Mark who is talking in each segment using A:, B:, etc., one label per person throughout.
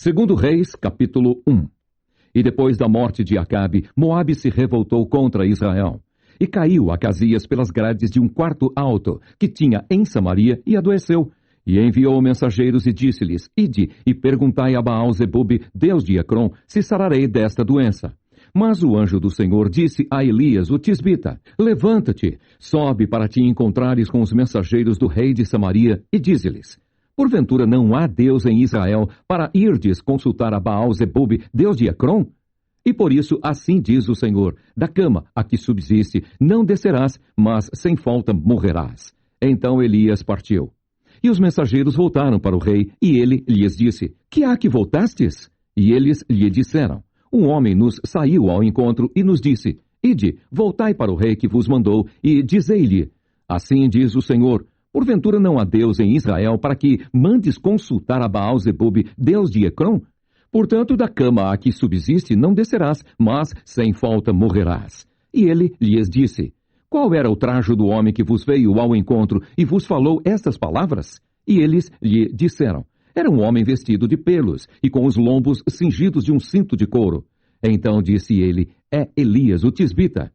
A: Segundo Reis, capítulo 1. E depois da morte de Acabe, Moabe se revoltou contra Israel. E caiu Acasias pelas grades de um quarto alto que tinha em Samaria e adoeceu. E enviou mensageiros e disse-lhes: Ide e perguntai a Baal-zebub, deus de Ecrom, se sararei desta doença. Mas o anjo do Senhor disse a Elias, o tisbita: Levanta-te, sobe para te encontrares com os mensageiros do rei de Samaria, e dize-lhes: Porventura não há Deus em Israel para irdes consultar a Baal-zebub, deus de Ecrom? E por isso assim diz o Senhor: da cama a que subsiste não descerás, mas sem falta morrerás. Então Elias partiu. E os mensageiros voltaram para o rei, e ele lhes disse: Que há que voltastes? E eles lhe disseram: Um homem nos saiu ao encontro e nos disse: Ide, voltai para o rei que vos mandou, e dizei-lhe: Assim diz o Senhor: Porventura não há Deus em Israel para que mandes consultar a Baal-zebub, deus de Ecrom? Portanto, da cama a que subsiste não descerás, mas sem falta morrerás. E ele lhes disse: Qual era o trajo do homem que vos veio ao encontro e vos falou estas palavras? E eles lhe disseram: Era um homem vestido de pelos e com os lombos cingidos de um cinto de couro. Então disse ele: É Elias, o tisbita.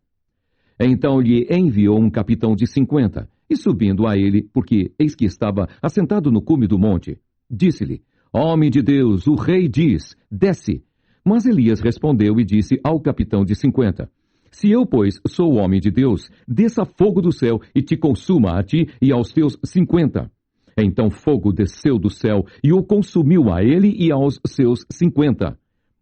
A: Então lhe enviou um capitão de 50, e subindo a ele, porque eis que estava assentado no cume do monte, disse-lhe: Homem de Deus, o rei diz: Desce. Mas Elias respondeu e disse ao capitão de 50: Se eu, pois, sou homem de Deus, desça fogo do céu e te consuma a ti e aos teus 50. Então fogo desceu do céu e o consumiu a ele e aos seus 50.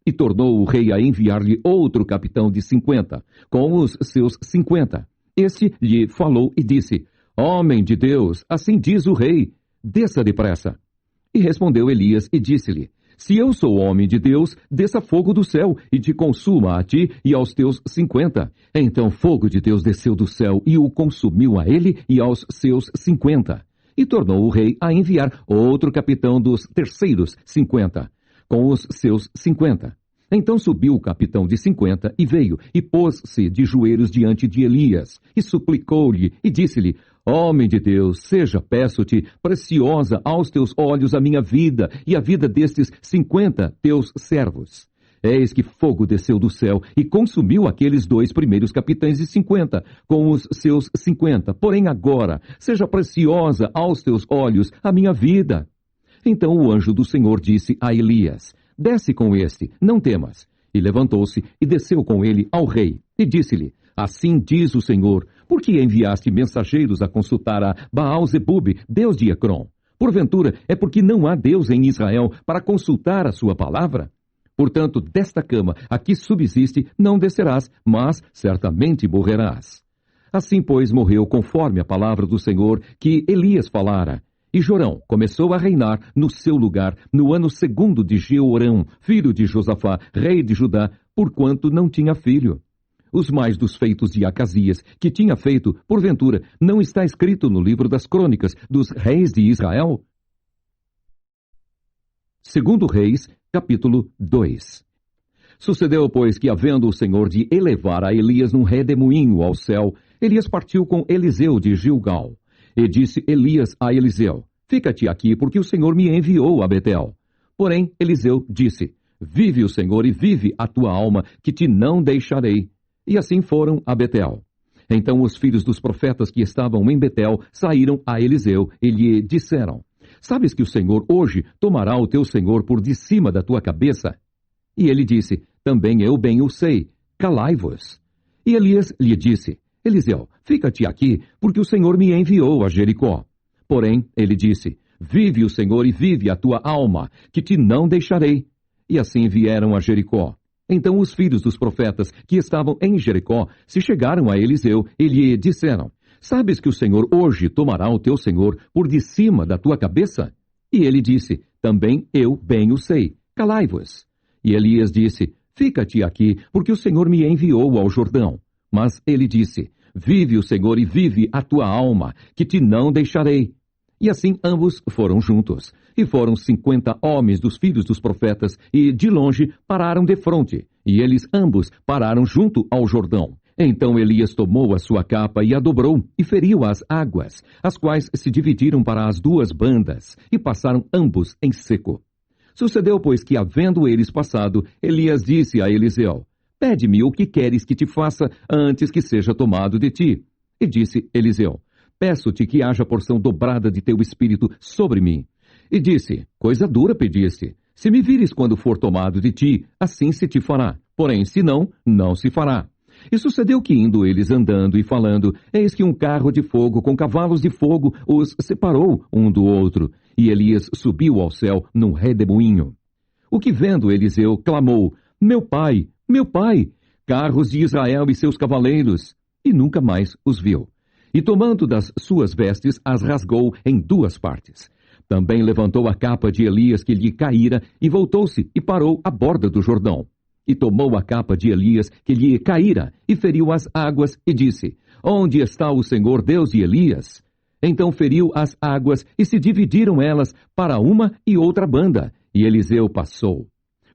A: E tornou o rei a enviar-lhe outro capitão de 50, com os seus 50. Este lhe falou e disse: Homem de Deus, assim diz o rei: Desça depressa. E respondeu Elias e disse-lhe: Se eu sou homem de Deus, desça fogo do céu e te consuma a ti e aos teus 50. Então fogo de Deus desceu do céu e o consumiu a ele e aos seus 50. E tornou o rei a enviar outro capitão dos terceiros 50, com os seus 50. Então subiu o capitão de 50 e veio e pôs-se de joelhos diante de Elias e suplicou-lhe e disse-lhe: Homem de Deus, seja, peço-te, preciosa aos teus olhos a minha vida e a vida destes 50 teus servos. Eis que fogo desceu do céu e consumiu aqueles 2 primeiros capitães de 50, com os seus 50. Porém agora, seja preciosa aos teus olhos a minha vida. Então o anjo do Senhor disse a Elias: Desce com este, não temas. E levantou-se e desceu com ele ao rei. E disse-lhe: Assim diz o Senhor: Por que enviaste mensageiros a consultar a Baal-zebub, deus de Ecrom? Porventura é porque não há Deus em Israel para consultar a sua palavra? Portanto, desta cama a que subsiste não descerás, mas certamente morrerás. Assim, pois, morreu conforme a palavra do Senhor que Elias falara. E Jorão começou a reinar no seu lugar no ano 2º de Jeorão, filho de Josafá, rei de Judá, porquanto não tinha filho. Os mais dos feitos de Acasias, que tinha feito, porventura, não está escrito no livro das crônicas dos reis de Israel? Segundo Reis, capítulo 2. Sucedeu, pois, que havendo o Senhor de elevar a Elias num redemoinho ao céu, Elias partiu com Eliseu de Gilgal. E disse Elias a Eliseu: Fica-te aqui, porque o Senhor me enviou a Betel. Porém, Eliseu disse: Vive o Senhor e vive a tua alma, que te não deixarei. E assim foram a Betel. Então os filhos dos profetas que estavam em Betel saíram a Eliseu e lhe disseram: Sabes que o Senhor hoje tomará o teu senhor por de cima da tua cabeça? E ele disse: Também eu bem o sei, calai-vos. E Elias lhe disse: Eliseu, fica-te aqui, porque o Senhor me enviou a Jericó. Porém, ele disse: Vive o Senhor e vive a tua alma, que te não deixarei. E assim vieram a Jericó. Então os filhos dos profetas que estavam em Jericó se chegaram a Eliseu e lhe disseram: Sabes que o Senhor hoje tomará o teu senhor por de cima da tua cabeça? E ele disse: Também eu bem o sei, calai-vos. E Elias disse: Fica-te aqui, porque o Senhor me enviou ao Jordão. Mas ele disse: Vive o Senhor e vive a tua alma, que te não deixarei. E assim ambos foram juntos. E foram 50 homens dos filhos dos profetas, e de longe pararam defronte. E eles ambos pararam junto ao Jordão. Então Elias tomou a sua capa e a dobrou, e feriu as águas, as quais se dividiram para as 2 bandas, e passaram ambos em seco. Sucedeu, pois, que, havendo eles passado, Elias disse a Eliseu: Pede-me o que queres que te faça antes que seja tomado de ti. E disse Eliseu: Peço-te que haja porção dobrada de teu espírito sobre mim. E disse: Coisa dura pediste. Se me vires quando for tomado de ti, assim se te fará. Porém, se não, não se fará. E sucedeu que, indo eles andando e falando, eis que um carro de fogo com cavalos de fogo os separou um do outro. E Elias subiu ao céu num redemoinho. O que vendo Eliseu, clamou: Meu pai, carros de Israel e seus cavaleiros. E nunca mais os viu. E tomando das suas vestes, as rasgou em duas partes. Também levantou a capa de Elias que lhe caíra, e voltou-se e parou à borda do Jordão. E tomou a capa de Elias que lhe caíra, e feriu as águas, e disse: Onde está o Senhor Deus de Elias? Então feriu as águas, e se dividiram elas para uma e outra banda, e Eliseu passou.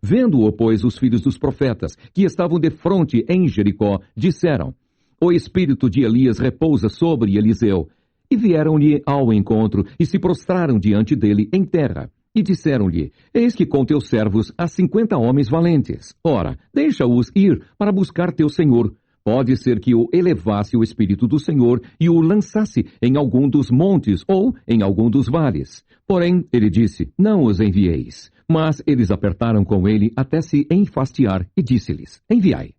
A: Vendo-o, pois, os filhos dos profetas, que estavam defronte em Jericó, disseram: O espírito de Elias repousa sobre Eliseu. E vieram-lhe ao encontro, e se prostraram diante dele em terra. E disseram-lhe: Eis que com teus servos há 50 homens valentes. Ora, deixa-os ir para buscar teu senhor. Pode ser que o elevasse o espírito do Senhor e o lançasse em algum dos montes ou em algum dos vales. Porém, ele disse: Não os envieis. Mas eles apertaram com ele até se enfastiar, e disse-lhes: Enviai.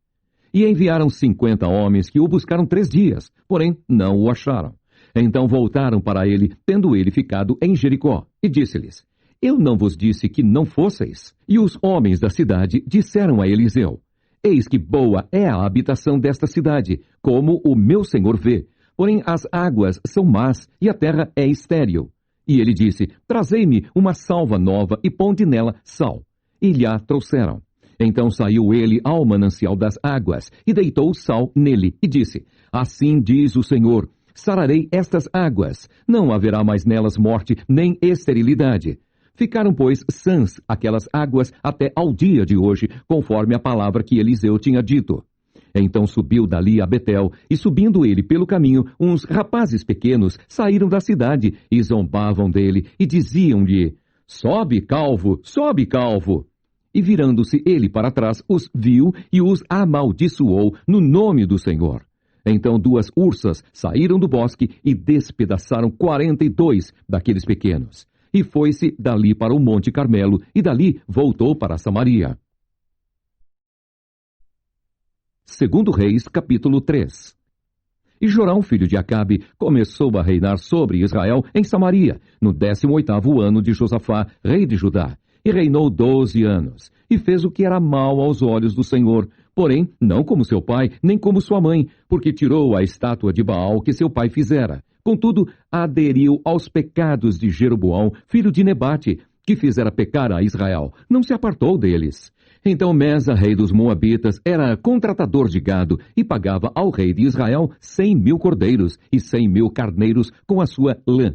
A: E enviaram 50 homens que o buscaram 3 dias, porém não o acharam. Então voltaram para ele, tendo ele ficado em Jericó, e disse-lhes: Eu não vos disse que não fosseis? E os homens da cidade disseram a Eliseu: Eis que boa é a habitação desta cidade, como o meu senhor vê. Porém as águas são más, e a terra é estéril. E ele disse: Trazei-me uma salva nova, e ponde nela sal. E lhe a trouxeram. Então saiu ele ao manancial das águas, e deitou sal nele, e disse: Assim diz o Senhor: Sararei estas águas, não haverá mais nelas morte, nem esterilidade. Ficaram, pois, sãs aquelas águas até ao dia de hoje, conforme a palavra que Eliseu tinha dito. Então subiu dali a Betel, e subindo ele pelo caminho, uns rapazes pequenos saíram da cidade, e zombavam dele, e diziam-lhe: Sobe, calvo, sobe, calvo. E virando-se ele para trás, os viu e os amaldiçoou no nome do Senhor. Então 2 ursas saíram do bosque e despedaçaram 42 daqueles pequenos. E foi-se dali para o Monte Carmelo, e dali voltou para Samaria. 2 Reis, capítulo 3. E Jorão, filho de Acabe, começou a reinar sobre Israel em Samaria, no 18º ano de Josafá, rei de Judá. E reinou 12 anos, e fez o que era mal aos olhos do Senhor, porém não como seu pai, nem como sua mãe, porque tirou a estátua de Baal que seu pai fizera. Contudo, aderiu aos pecados de Jeroboão, filho de Nebate, que fizera pecar a Israel, não se apartou deles. Então Mesa, rei dos Moabitas, era contratador de gado e pagava ao rei de Israel 100.000 cordeiros e 100.000 carneiros com a sua lã.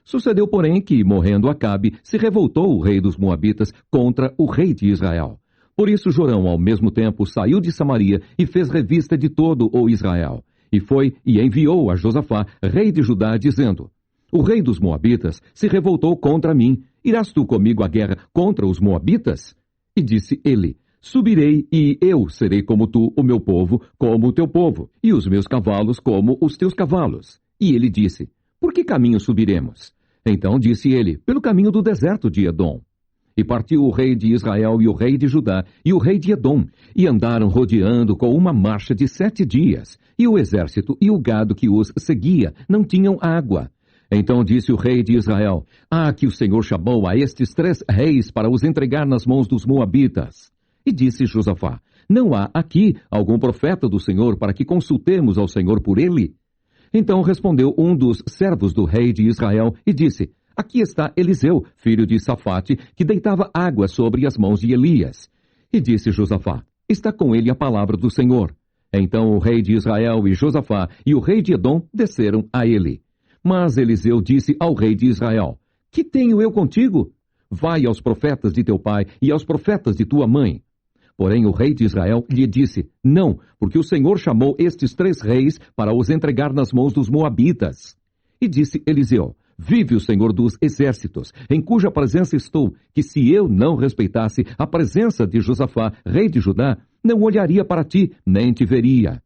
A: Sucedeu, porém, que, morrendo Acabe, se revoltou o rei dos Moabitas contra o rei de Israel. Por isso Jorão, ao mesmo tempo, saiu de Samaria e fez revista de todo o Israel. E foi e enviou a Josafá, rei de Judá, dizendo: O rei dos Moabitas se revoltou contra mim. Irás tu comigo à guerra contra os Moabitas? E disse ele: Subirei, e eu serei como tu, o meu povo, como o teu povo, e os meus cavalos como os teus cavalos. E ele disse: Por que caminho subiremos? Então disse ele: Pelo caminho do deserto de Edom. E partiu o rei de Israel e o rei de Judá e o rei de Edom, e andaram rodeando com uma marcha de 7 dias, e o exército e o gado que os seguia não tinham água. Então disse o rei de Israel: que o Senhor chamou a estes 3 reis para os entregar nas mãos dos Moabitas. E disse Josafá: Não há aqui algum profeta do Senhor para que consultemos ao Senhor por ele? Então respondeu um dos servos do rei de Israel e disse: Aqui está Eliseu, filho de Safate, que deitava água sobre as mãos de Elias. E disse Josafá: Está com ele a palavra do Senhor. Então o rei de Israel e Josafá e o rei de Edom desceram a ele. Mas Eliseu disse ao rei de Israel: Que tenho eu contigo? Vai aos profetas de teu pai e aos profetas de tua mãe. Porém o rei de Israel lhe disse: Não, porque o Senhor chamou estes 3 reis para os entregar nas mãos dos Moabitas. E disse Eliseu: Vive o Senhor dos Exércitos, em cuja presença estou, que se eu não respeitasse a presença de Josafá, rei de Judá, não olharia para ti, nem te veria.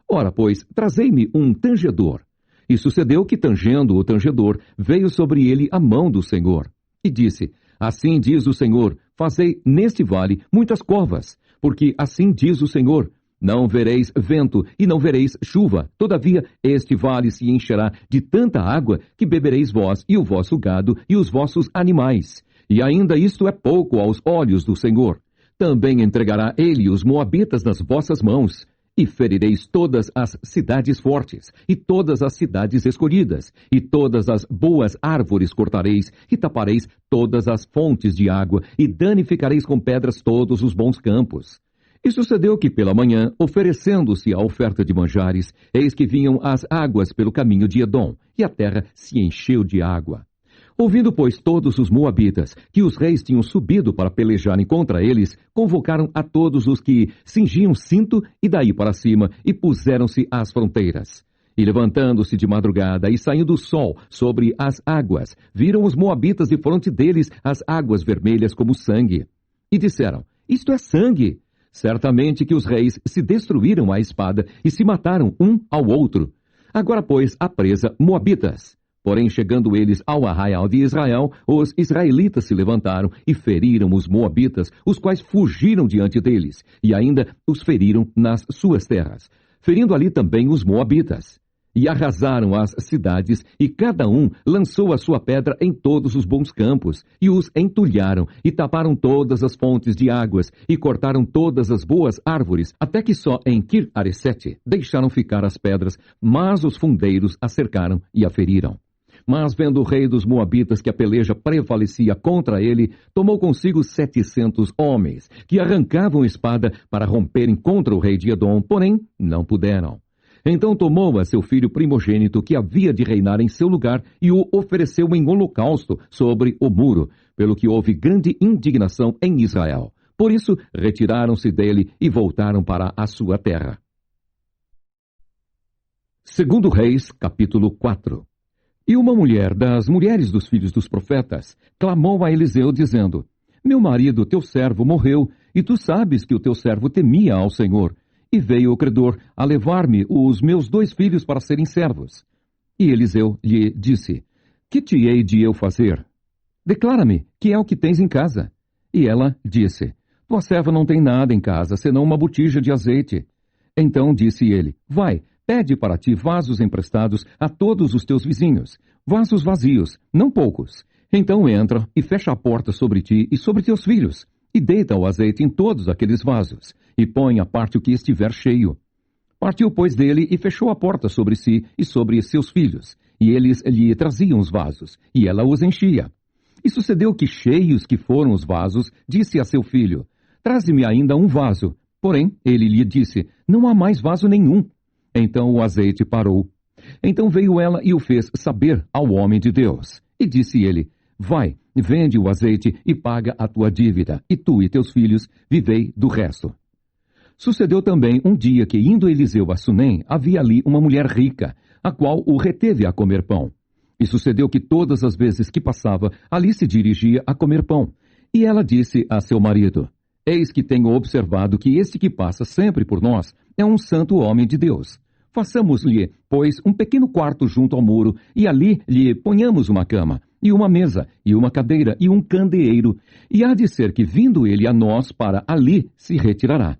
A: Ora, pois, trazei-me um tangedor. E sucedeu que, tangendo o tangedor, veio sobre ele a mão do Senhor. E disse, assim diz o Senhor, fazei neste vale muitas covas, porque assim diz o Senhor, não vereis vento e não vereis chuva, todavia este vale se encherá de tanta água que bebereis vós e o vosso gado e os vossos animais. E ainda isto é pouco aos olhos do Senhor. Também entregará ele os moabitas nas vossas mãos, e ferireis todas as cidades fortes, e todas as cidades escolhidas, e todas as boas árvores cortareis, e tapareis todas as fontes de água, e danificareis com pedras todos os bons campos. E sucedeu que pela manhã, oferecendo-se a oferta de manjares, eis que vinham as águas pelo caminho de Edom, e a terra se encheu de água. Ouvindo, pois, todos os moabitas que os reis tinham subido para pelejarem contra eles, convocaram a todos os que cingiam cinto e daí para cima, e puseram-se às fronteiras. E levantando-se de madrugada e saindo o sol sobre as águas, viram os moabitas defronte deles as águas vermelhas como sangue. E disseram, isto é sangue. Certamente que os reis se destruíram à espada e se mataram um ao outro. Agora, pois, a presa moabitas. Porém, chegando eles ao arraial de Israel, os israelitas se levantaram e feriram os moabitas, os quais fugiram diante deles, e ainda os feriram nas suas terras, ferindo ali também os moabitas. E arrasaram as cidades, e cada um lançou a sua pedra em todos os bons campos, e os entulharam, e taparam todas as fontes de águas, e cortaram todas as boas árvores, até que só em Kir-Haresete deixaram ficar as pedras, mas os fundeiros a cercaram e a feriram. Mas vendo o rei dos Moabitas que a peleja prevalecia contra ele, tomou consigo 700 homens, que arrancavam espada para romperem contra o rei de Edom, porém não puderam. Então tomou a seu filho primogênito, que havia de reinar em seu lugar, e o ofereceu em holocausto sobre o muro, pelo que houve grande indignação em Israel. Por isso, retiraram-se dele e voltaram para a sua terra. 2 Reis, capítulo 4. E uma mulher das mulheres dos filhos dos profetas clamou a Eliseu, dizendo, meu marido, teu servo, morreu, e tu sabes que o teu servo temia ao Senhor. E veio o credor a levar-me os meus 2 filhos para serem servos. E Eliseu lhe disse, que te hei de eu fazer? Declara-me, que é o que tens em casa. E ela disse, tua serva não tem nada em casa, senão uma botija de azeite. Então disse ele, vai, pede para ti vasos emprestados a todos os teus vizinhos, vasos vazios, não poucos. Então entra e fecha a porta sobre ti e sobre teus filhos, e deita o azeite em todos aqueles vasos, e põe à parte o que estiver cheio. Partiu, pois, dele e fechou a porta sobre si e sobre seus filhos, e eles lhe traziam os vasos, e ela os enchia. E sucedeu que, cheios que foram os vasos, disse a seu filho, traze-me ainda um vaso. Porém, ele lhe disse, não há mais vaso nenhum. Então o azeite parou. Então veio ela e o fez saber ao homem de Deus. E disse ele, vai, vende o azeite e paga a tua dívida, e tu e teus filhos vivei do resto. Sucedeu também um dia que, indo Eliseu a Sunem, havia ali uma mulher rica, a qual o reteve a comer pão. E sucedeu que todas as vezes que passava, ali se dirigia a comer pão. E ela disse a seu marido, eis que tenho observado que este que passa sempre por nós é um santo homem de Deus. Façamos-lhe, pois, um pequeno quarto junto ao muro, e ali lhe ponhamos uma cama, e uma mesa, e uma cadeira, e um candeeiro, e há de ser que, vindo ele a nós, para ali se retirará.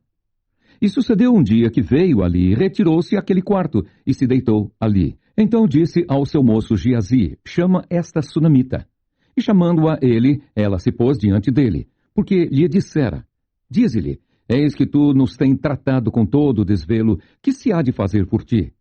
A: E sucedeu um dia que veio ali, e retirou-se àquele quarto, e se deitou ali. Então disse ao seu moço Geazi, chama esta sunamita. E chamando-a ele, ela se pôs diante dele, porque lhe dissera, dize-lhe, eis que tu nos tens tratado com todo o desvelo, que se há de fazer por ti?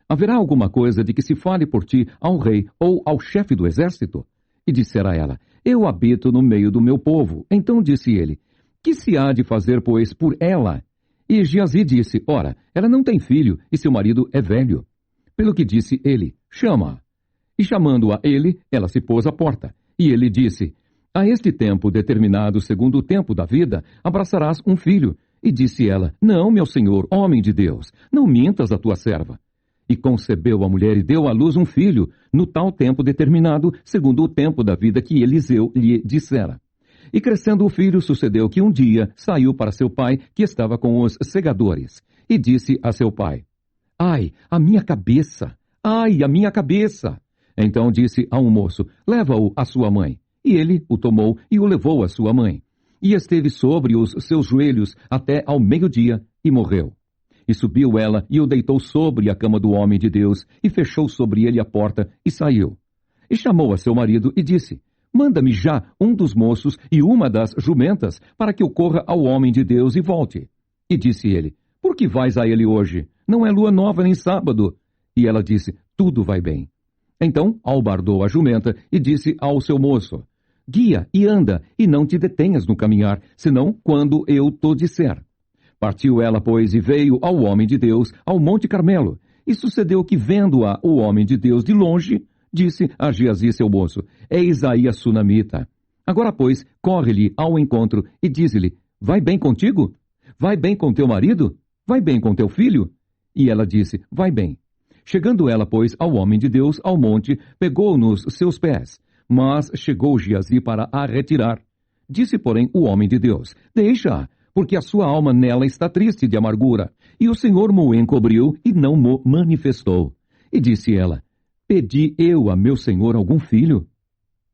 A: Haverá alguma coisa de que se fale por ti ao rei ou ao chefe do exército? E dissera ela, eu habito no meio do meu povo. Então disse ele, que se há de fazer, pois, por ela? E Geazi disse, ora, ela não tem filho, e seu marido é velho. Pelo que disse ele, chama-a. E chamando-a ele, ela se pôs à porta. E ele disse, a este tempo determinado, segundo o tempo da vida, abraçarás um filho. E disse ela, não, meu senhor, homem de Deus, não mintas a tua serva. E concebeu a mulher e deu à luz um filho, no tal tempo determinado, segundo o tempo da vida que Eliseu lhe dissera. E crescendo o filho, sucedeu que um dia saiu para seu pai, que estava com os segadores, e disse a seu pai: Ai, a minha cabeça! Ai, a minha cabeça! Então disse a um moço: Leva-o à sua mãe. E ele o tomou e o levou à sua mãe. E esteve sobre os seus joelhos até ao meio-dia, e morreu. E subiu ela e o deitou sobre a cama do homem de Deus, e fechou sobre ele a porta, e saiu. E chamou a seu marido e disse: Manda-me já um dos moços e uma das jumentas, para que eu corra ao homem de Deus e volte. E disse ele: Por que vais a ele hoje? Não é lua nova nem sábado. E ela disse: Tudo vai bem. Então albardou a jumenta e disse ao seu moço: Guia e anda, e não te detenhas no caminhar, senão quando eu te disser. Partiu ela, pois, e veio ao homem de Deus, ao Monte Carmelo. E sucedeu que, vendo-a o homem de Deus de longe, disse a Geazi, seu moço: Eis aí a sunamita. Agora, pois, corre-lhe ao encontro e diz-lhe: Vai bem contigo? Vai bem com teu marido? Vai bem com teu filho? E ela disse: Vai bem. Chegando ela, pois, ao homem de Deus, ao monte, pegou nos seus pés. Mas chegou Geazi para a retirar. Disse, porém, o homem de Deus: Deixa-a, porque a sua alma nela está triste de amargura. E o Senhor mo encobriu e não mo manifestou. E disse ela: Pedi eu a meu senhor algum filho?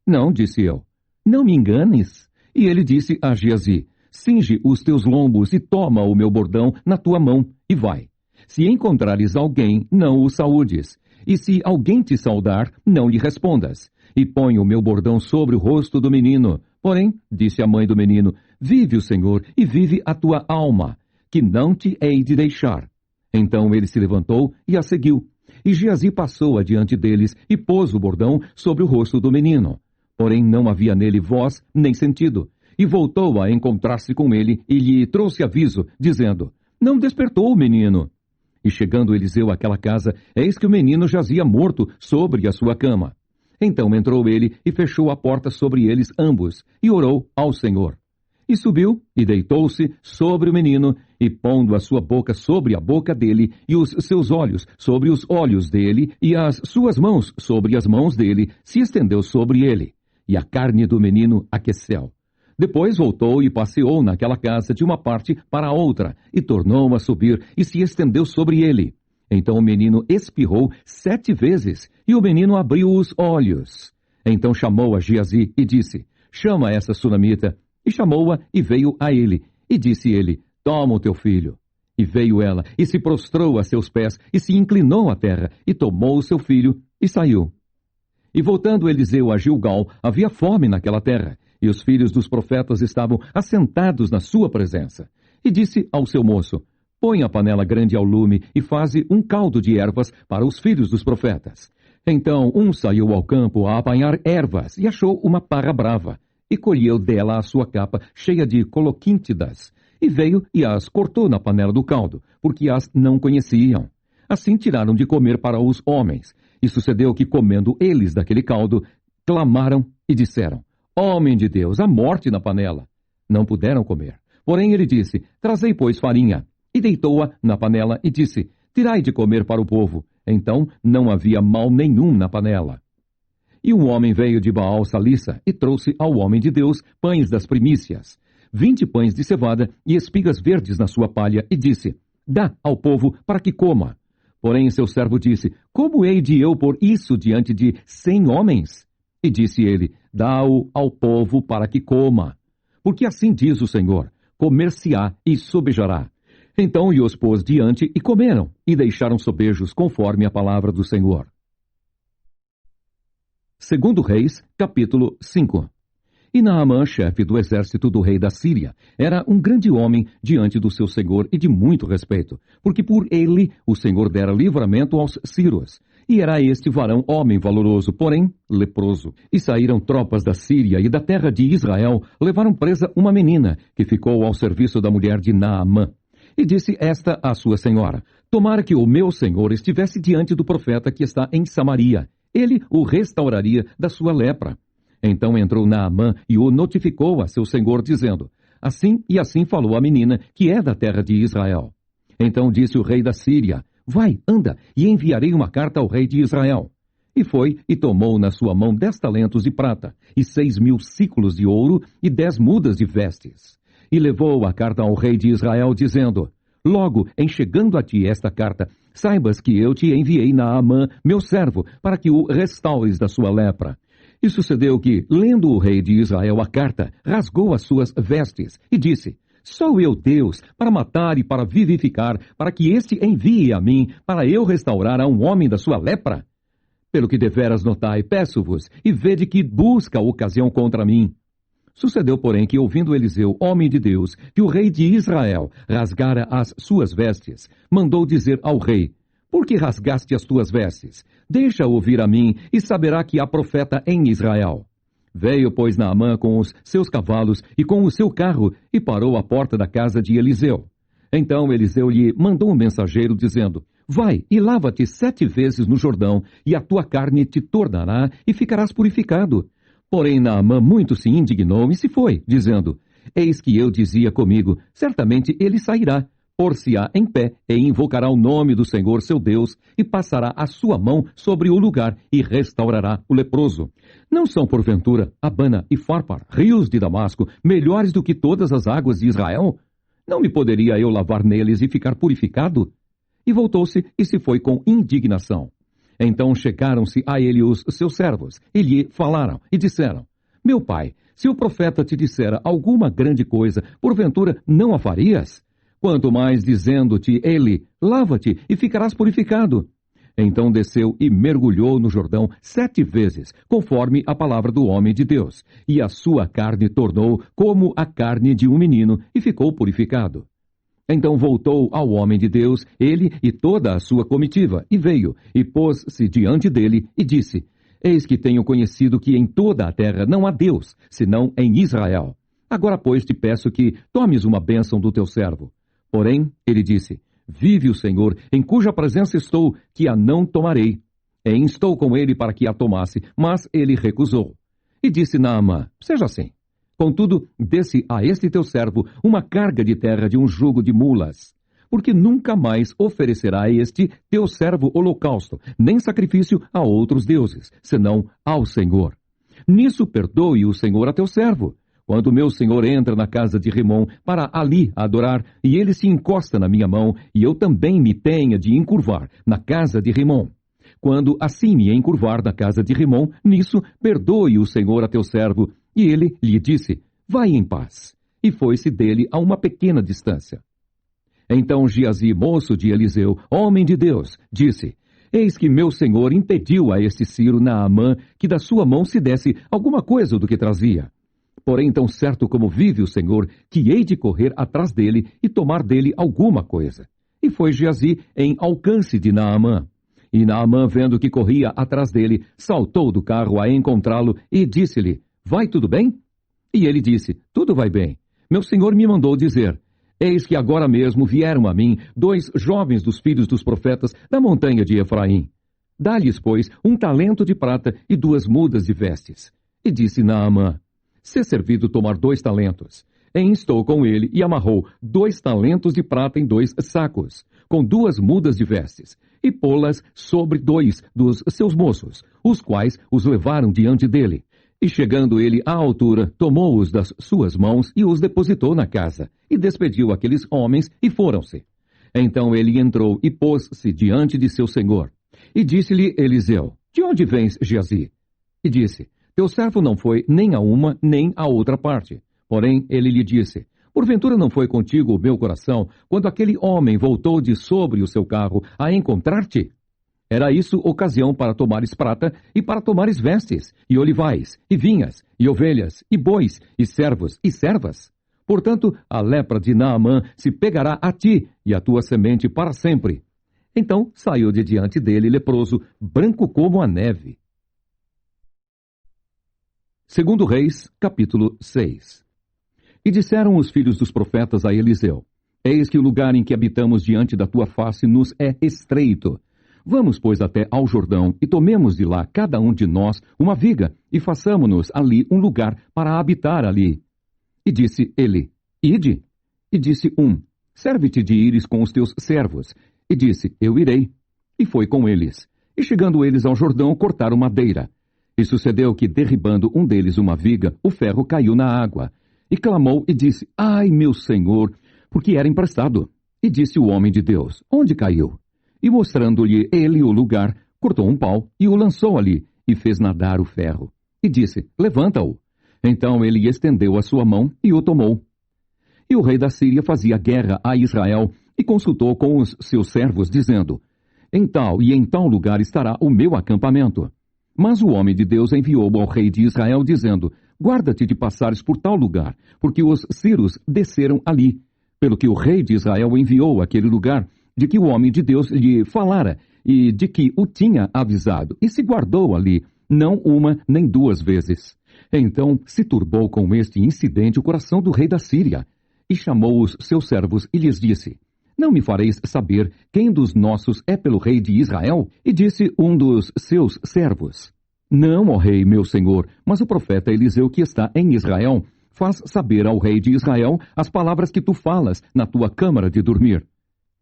A: Não, disse eu. Não me enganes. E ele disse a Geazi: Cinge os teus lombos e toma o meu bordão na tua mão, e vai. Se encontrares alguém, não o saúdes. E se alguém te saudar, não lhe respondas. E põe o meu bordão sobre o rosto do menino. Porém, disse a mãe do menino: Vive o Senhor e vive a tua alma, que não te hei de deixar. Então ele se levantou e a seguiu. E Geazi passou adiante deles e pôs o bordão sobre o rosto do menino. Porém não havia nele voz nem sentido. E voltou a encontrar-se com ele e lhe trouxe aviso, dizendo: Não despertou o menino. E chegando Eliseu àquela casa, eis que o menino jazia morto sobre a sua cama. Então entrou ele e fechou a porta sobre eles ambos, e orou ao Senhor. E subiu e deitou-se sobre o menino, e pondo a sua boca sobre a boca dele, e os seus olhos sobre os olhos dele, e as suas mãos sobre as mãos dele, se estendeu sobre ele. E a carne do menino aqueceu. Depois voltou e passeou naquela casa de uma parte para a outra, e tornou a subir, e se estendeu sobre ele. Então o menino espirrou 7 vezes, e o menino abriu os olhos. Então chamou a Geazi e disse: Chama essa sunamita. E chamou-a e veio a ele. E disse ele: Toma o teu filho. E veio ela, e se prostrou a seus pés, e se inclinou à terra, e tomou o seu filho, e saiu. E voltando Eliseu a Gilgal, havia fome naquela terra, e os filhos dos profetas estavam assentados na sua presença. E disse ao seu moço: Põe a panela grande ao lume e faze um caldo de ervas para os filhos dos profetas. Então um saiu ao campo a apanhar ervas e achou uma parra brava, e colheu dela a sua capa cheia de coloquíntidas, e veio e as cortou na panela do caldo, porque as não conheciam. Assim tiraram de comer para os homens. E sucedeu que, comendo eles daquele caldo, clamaram e disseram: Homem de Deus, a morte na panela. Não puderam comer. Porém ele disse: Trazei, pois, farinha. E deitou-a na panela e disse: Tirai de comer para o povo. Então não havia mal nenhum na panela. E um homem veio de Baal Salissa e trouxe ao homem de Deus pães das primícias, 20 pães de cevada e espigas verdes na sua palha, e disse: Dá ao povo para que coma. Porém seu servo disse: Como hei de eu pôr isso diante de 100 homens? E disse ele: Dá-o ao povo para que coma. Porque assim diz o Senhor: comer-se-á e sobejará. Então lhe os pôs diante e comeram, e deixaram sobejos conforme a palavra do Senhor. 2 Reis, capítulo 5. E Naamã, chefe do exército do rei da Síria, era um grande homem diante do seu senhor e de muito respeito, porque por ele o Senhor dera livramento aos sírios. E era este varão homem valoroso, porém leproso. E saíram tropas da Síria e da terra de Israel, levaram presa uma menina, que ficou ao serviço da mulher de Naamã. E disse esta à sua senhora: Tomara que o meu senhor estivesse diante do profeta que está em Samaria. Ele o restauraria da sua lepra. Então entrou Naamã e o notificou a seu senhor, dizendo: Assim e assim falou a menina, que é da terra de Israel. Então disse o rei da Síria: vai, anda, e enviarei uma carta ao rei de Israel. E foi, e tomou na sua mão 10 talentos de prata, e 6.000 siclos de ouro, e 10 mudas de vestes. E levou a carta ao rei de Israel, dizendo, logo, em chegando a ti esta carta, saibas que eu te enviei Naamã, meu servo, para que o restaures da sua lepra. E sucedeu que, lendo o rei de Israel a carta, rasgou as suas vestes, e disse, sou eu Deus, para matar e para vivificar, para que este envie a mim, para eu restaurar a um homem da sua lepra? Pelo que deveras notai, peço-vos, e vede que busca ocasião contra mim. Sucedeu, porém, que, ouvindo Eliseu, homem de Deus, que o rei de Israel rasgara as suas vestes, mandou dizer ao rei, por que rasgaste as tuas vestes? Deixa ouvir a mim, e saberá que há profeta em Israel. Veio, pois, Naamã com os seus cavalos e com o seu carro, e parou à porta da casa de Eliseu. Então Eliseu lhe mandou um mensageiro, dizendo, vai e lava-te 7 vezes no Jordão, e a tua carne te tornará, e ficarás purificado. Porém Naamã muito se indignou e se foi, dizendo, eis que eu dizia comigo, certamente ele sairá, pôr-se-á em pé, e invocará o nome do Senhor seu Deus, e passará a sua mão sobre o lugar, e restaurará o leproso. Não são, porventura, Abana e Farpar, rios de Damasco, melhores do que todas as águas de Israel? Não me poderia eu lavar neles e ficar purificado? E voltou-se e se foi com indignação. Então chegaram-se a ele os seus servos, e lhe falaram, e disseram, meu pai, se o profeta te dissera alguma grande coisa, porventura não a farias? Quanto mais dizendo-te ele, lava-te e ficarás purificado. Então desceu e mergulhou no Jordão 7 vezes, conforme a palavra do homem de Deus, e a sua carne tornou como a carne de um menino, e ficou purificado. Então voltou ao homem de Deus, ele e toda a sua comitiva, e veio, e pôs-se diante dele, e disse, eis que tenho conhecido que em toda a terra não há Deus, senão em Israel. Agora, pois, te peço que tomes uma bênção do teu servo. Porém, ele disse, vive o Senhor, em cuja presença estou, que a não tomarei. E instou com ele para que a tomasse, mas ele recusou. E disse Naamã, seja assim. Contudo, desse a este teu servo uma carga de terra de um jugo de mulas, porque nunca mais oferecerá a este teu servo holocausto, nem sacrifício a outros deuses, senão ao Senhor. Nisso perdoe o Senhor a teu servo. Quando meu senhor entra na casa de Rimom para ali adorar, e ele se encosta na minha mão, e eu também me tenha de encurvar na casa de Rimom. Quando assim me encurvar na casa de Rimom, nisso perdoe o Senhor a teu servo. E ele lhe disse, vai em paz. E foi-se dele a uma pequena distância. Então Geazi, moço de Eliseu, homem de Deus, disse, eis que meu senhor impediu a este Ciro Naamã que da sua mão se desse alguma coisa do que trazia. Porém, tão certo como vive o Senhor, que hei de correr atrás dele e tomar dele alguma coisa. E foi Geazi em alcance de Naamã. E Naamã, vendo que corria atrás dele, saltou do carro a encontrá-lo e disse-lhe, vai tudo bem? E ele disse, tudo vai bem. Meu senhor me mandou dizer, eis que agora mesmo vieram a mim 2 jovens dos filhos dos profetas da montanha de Efraim. Dá-lhes, pois, 1 talento de prata e 2 mudas de vestes. E disse Naamã, se servido tomar 2 talentos. E instou com ele e amarrou 2 talentos de prata em 2 sacos, com 2 mudas de vestes, e pô-las sobre 2 dos seus moços, os quais os levaram diante dele. E chegando ele à altura, tomou-os das suas mãos e os depositou na casa, e despediu aqueles homens e foram-se. Então ele entrou e pôs-se diante de seu senhor. E disse-lhe Eliseu, de onde vens, Geazi? E disse, teu servo não foi nem a uma nem a outra parte. Porém ele lhe disse, porventura não foi contigo o meu coração, quando aquele homem voltou de sobre o seu carro a encontrar-te? Era isso ocasião para tomares prata e para tomares vestes, e olivais, e vinhas, e ovelhas, e bois, e servos, e servas. Portanto, a lepra de Naamã se pegará a ti e a tua semente para sempre. Então saiu de diante dele leproso, branco como a neve. 2 Reis, capítulo 6. E disseram os filhos dos profetas a Eliseu, eis que o lugar em que habitamos diante da tua face nos é estreito. Vamos, pois, até ao Jordão, e tomemos de lá cada um de nós uma viga, e façamo-nos ali um lugar para habitar ali. E disse ele, ide. E disse um, serve-te de ires com os teus servos, E disse, eu irei. E foi com eles. E chegando eles ao Jordão, cortaram madeira. E sucedeu que, derribando um deles uma viga, o ferro caiu na água. E clamou e disse, ai, meu senhor, porque era emprestado. E disse o homem de Deus, onde caiu? E mostrando-lhe ele o lugar, cortou um pau e o lançou ali, e fez nadar o ferro. E disse, levanta-o. Então ele estendeu a sua mão e o tomou. E o rei da Síria fazia guerra a Israel e consultou com os seus servos, dizendo, em tal e em tal lugar estará o meu acampamento. Mas o homem de Deus enviou ao rei de Israel, dizendo, guarda-te de passares por tal lugar, porque os sírios desceram ali. Pelo que o rei de Israel enviou àquele lugar, de que o homem de Deus lhe falara, e de que o tinha avisado, e se guardou ali, não uma nem duas vezes. Então se turbou com este incidente o coração do rei da Síria, e chamou os seus servos e lhes disse, não me fareis saber quem dos nossos é pelo rei de Israel? E disse um dos seus servos, não, ó rei, meu senhor, mas o profeta Eliseu que está em Israel, faz saber ao rei de Israel as palavras que tu falas na tua câmara de dormir.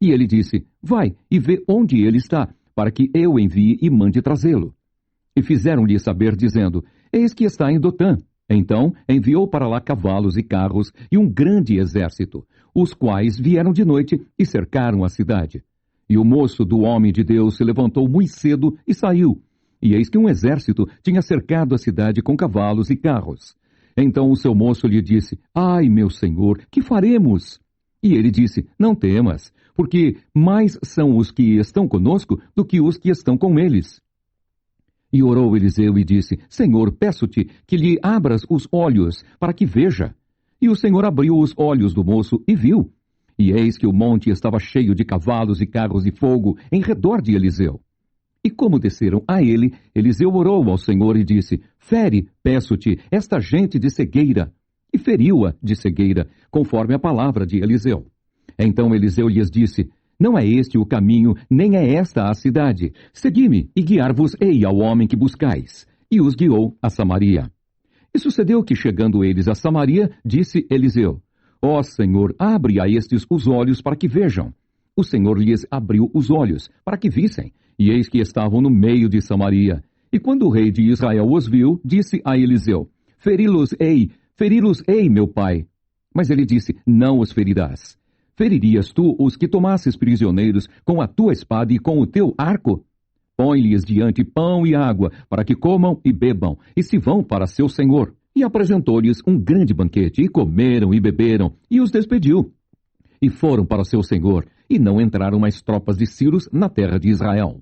A: E ele disse, vai e vê onde ele está, para que eu envie e mande trazê-lo. E fizeram-lhe saber, dizendo, eis que está em Dotã. Então enviou para lá cavalos e carros e um grande exército, os quais vieram de noite e cercaram a cidade. E o moço do homem de Deus se levantou muito cedo e saiu. E eis que um exército tinha cercado a cidade com cavalos e carros. Então o seu moço lhe disse, ai, meu senhor, que faremos? E ele disse, não temas, porque mais são os que estão conosco do que os que estão com eles. E orou Eliseu e disse, Senhor, peço-te que lhe abras os olhos, para que veja. E o Senhor abriu os olhos do moço e viu. E eis que o monte estava cheio de cavalos e carros de fogo em redor de Eliseu. E como desceram a ele, Eliseu orou ao Senhor e disse, fere, peço-te, esta gente de cegueira. E feriu-a de cegueira, conforme a palavra de Eliseu. Então Eliseu lhes disse, não é este o caminho, nem é esta a cidade. Segui-me e guiar-vos-ei ao homem que buscais. E os guiou a Samaria. E sucedeu que, chegando eles a Samaria, disse Eliseu, ó Senhor, abre a estes os olhos para que vejam. O Senhor lhes abriu os olhos, para que vissem, e eis que estavam no meio de Samaria. E quando o rei de Israel os viu, disse a Eliseu, feri-los-ei, meu pai. Mas ele disse, não os ferirás. Feririas tu os que tomasses prisioneiros com a tua espada e com o teu arco? Põe-lhes diante pão e água, para que comam e bebam, e se vão para seu senhor. E apresentou-lhes um grande banquete, e comeram e beberam, e os despediu. E foram para seu senhor, e não entraram mais tropas de Sírios na terra de Israel.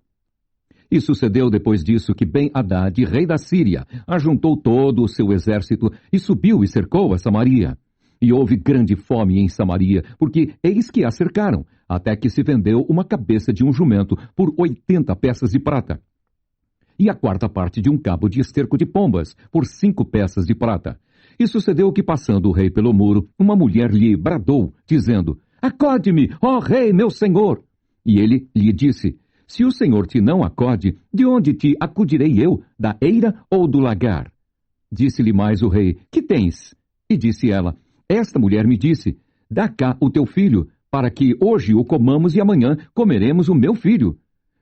A: E sucedeu depois disso que Ben-Hadad, rei da Síria, ajuntou todo o seu exército, e subiu e cercou a Samaria. E houve grande fome em Samaria, porque eis que a cercaram, até que se vendeu uma cabeça de um jumento por 80 peças de prata. E a quarta parte de um cabo de esterco de pombas, por 5 peças de prata. E sucedeu que, passando o rei pelo muro, uma mulher lhe bradou, dizendo, acode-me, ó rei, meu senhor! E ele lhe disse, se o senhor te não acode, de onde te acudirei eu, da eira ou do lagar? Disse-lhe mais o rei, que tens? E disse ela, esta mulher me disse, dá cá o teu filho, para que hoje o comamos e amanhã comeremos o meu filho.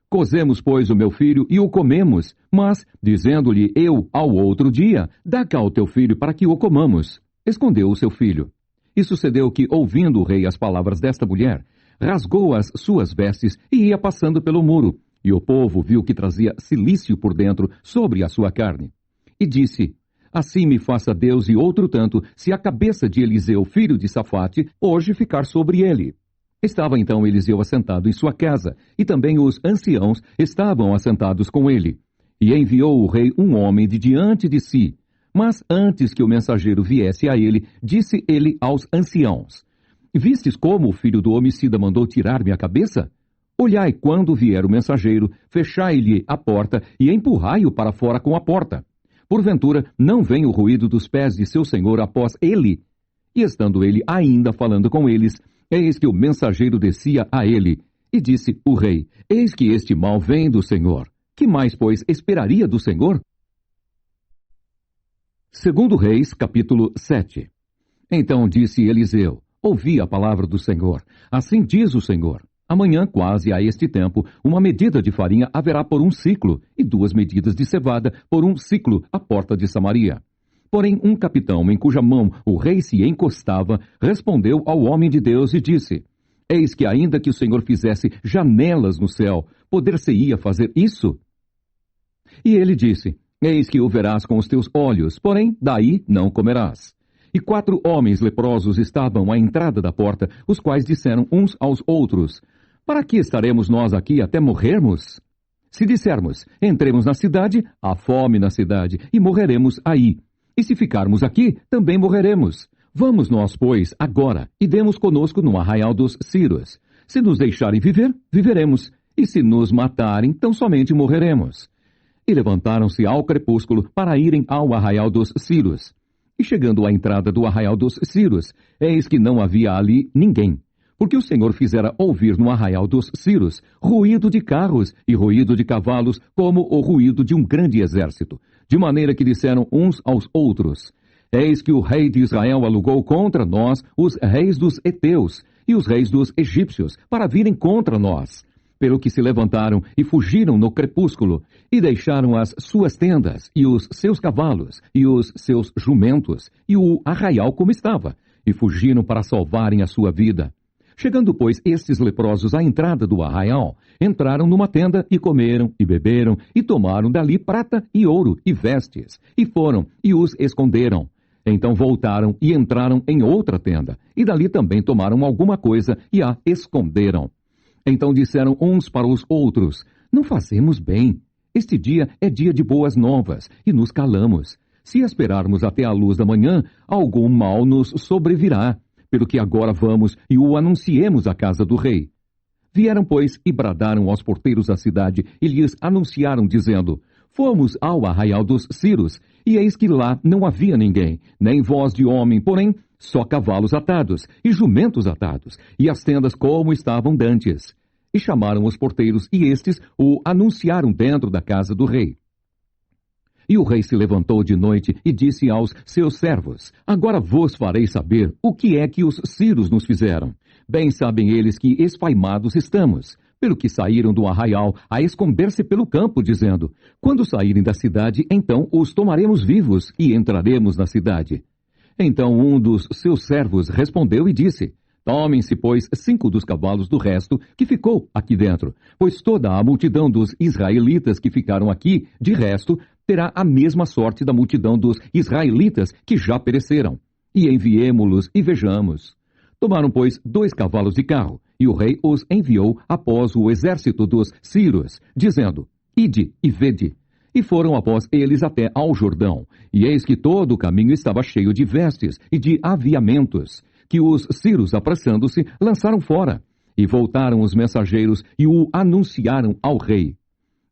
A: Cozemos, pois, o meu filho e o comemos, mas, dizendo-lhe eu ao outro dia, dá cá o teu filho para que o comamos, escondeu o seu filho. E sucedeu que, ouvindo o rei as palavras desta mulher, rasgou as suas vestes e ia passando pelo muro, e o povo viu que trazia cilício por dentro sobre a sua carne. E disse, assim me faça Deus e outro tanto, se a cabeça de Eliseu, filho de Safate, hoje ficar sobre ele. Estava então Eliseu assentado em sua casa, e também os anciãos estavam assentados com ele. E enviou o rei um homem de diante de si. Mas antes que o mensageiro viesse a ele, disse ele aos anciãos, vistes como o filho do homicida mandou tirar-me a cabeça? Olhai quando vier o mensageiro, fechai-lhe a porta e empurrai-o para fora com a porta. Porventura, não vem o ruído dos pés de seu senhor após ele? E estando ele ainda falando com eles, eis que o mensageiro descia a ele. E disse o rei, eis que este mal vem do Senhor. Que mais, pois, esperaria do Senhor? 2 Reis, capítulo 7. Então disse Eliseu, ouvi a palavra do Senhor. Assim diz o Senhor. Amanhã, quase a este tempo, uma medida de farinha haverá por um ciclo, e 2 medidas de cevada por um ciclo à porta de Samaria. Porém, um capitão em cuja mão o rei se encostava, respondeu ao homem de Deus e disse: Eis que ainda que o Senhor fizesse janelas no céu, poder-se-ia fazer isso? E ele disse: Eis que o verás com os teus olhos, porém daí não comerás. E 4 homens leprosos estavam à entrada da porta, os quais disseram uns aos outros: Para que estaremos nós aqui até morrermos? Se dissermos: Entremos na cidade, há fome na cidade, e morreremos aí. E se ficarmos aqui, também morreremos. Vamos nós, pois, agora, e demos conosco no arraial dos Ciros. Se nos deixarem viver, viveremos, e se nos matarem, tão somente morreremos. E levantaram-se ao crepúsculo para irem ao arraial dos Ciros. E chegando à entrada do arraial dos Ciros, eis que não havia ali ninguém, porque o Senhor fizera ouvir no arraial dos Ciros ruído de carros e ruído de cavalos, como o ruído de um grande exército, de maneira que disseram uns aos outros: Eis que o rei de Israel alugou contra nós os reis dos heteus e os reis dos egípcios, para virem contra nós. Pelo que se levantaram e fugiram no crepúsculo, e deixaram as suas tendas, e os seus cavalos, e os seus jumentos, e o arraial como estava, e fugiram para salvarem a sua vida. Chegando, pois, estes leprosos à entrada do arraial, entraram numa tenda e comeram e beberam, e tomaram dali prata e ouro e vestes, e foram e os esconderam. Então voltaram e entraram em outra tenda, e dali também tomaram alguma coisa e a esconderam. Então disseram uns para os outros: Não fazemos bem. Este dia é dia de boas novas, e nos calamos. Se esperarmos até a luz da manhã, algum mal nos sobrevirá. Pelo que agora vamos e o anunciemos à casa do rei. Vieram, pois, e bradaram aos porteiros da cidade, e lhes anunciaram, dizendo: Fomos ao arraial dos Ciros, e eis que lá não havia ninguém, nem voz de homem, porém só cavalos atados, e jumentos atados, e as tendas como estavam dantes. E chamaram os porteiros, e estes o anunciaram dentro da casa do rei. E o rei se levantou de noite e disse aos seus servos: Agora vos farei saber o que é que os ciros nos fizeram. Bem sabem eles que esfaimados estamos, pelo que saíram do arraial a esconder-se pelo campo, dizendo: Quando saírem da cidade, então os tomaremos vivos e entraremos na cidade. Então um dos seus servos respondeu e disse: Tomem-se, pois, 5 dos cavalos do resto que ficou aqui dentro, pois toda a multidão dos israelitas que ficaram aqui, de resto, terá a mesma sorte da multidão dos israelitas que já pereceram. E enviemo-los e vejamos. Tomaram, pois, 2 cavalos de carro, e o rei os enviou após o exército dos Ciros, dizendo: Ide e vede. E foram após eles até ao Jordão, e eis que todo o caminho estava cheio de vestes e de aviamentos, que os ciros, apressando-se, lançaram fora. E voltaram os mensageiros e o anunciaram ao rei.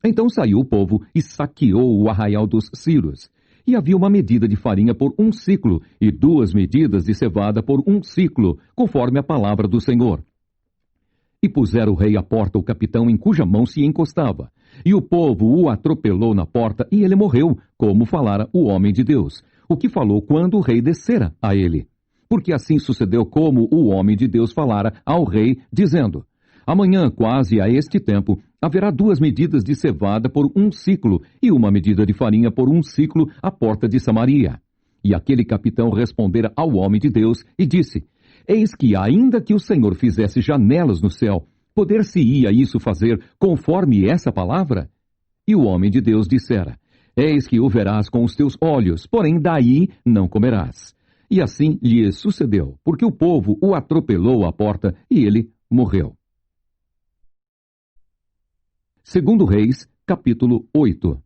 A: Então saiu o povo e saqueou o arraial dos ciros. E havia uma medida de farinha por um ciclo, e 2 medidas de cevada por um ciclo, conforme a palavra do Senhor. E pusera o rei à porta o capitão em cuja mão se encostava. E o povo o atropelou na porta, e ele morreu, como falara o homem de Deus, o que falou quando o rei descera a ele. Porque assim sucedeu como o homem de Deus falara ao rei, dizendo: Amanhã, quase a este tempo, haverá 2 medidas de cevada por um ciclo, e uma medida de farinha por um ciclo à porta de Samaria. E aquele capitão respondera ao homem de Deus e disse: Eis que, ainda que o Senhor fizesse janelas no céu, poder-se-ia isso fazer conforme essa palavra? E o homem de Deus dissera: Eis que o verás com os teus olhos, porém daí não comerás. E assim lhe sucedeu, porque o povo o atropelou à porta, e ele morreu. 2 Reis, capítulo 8.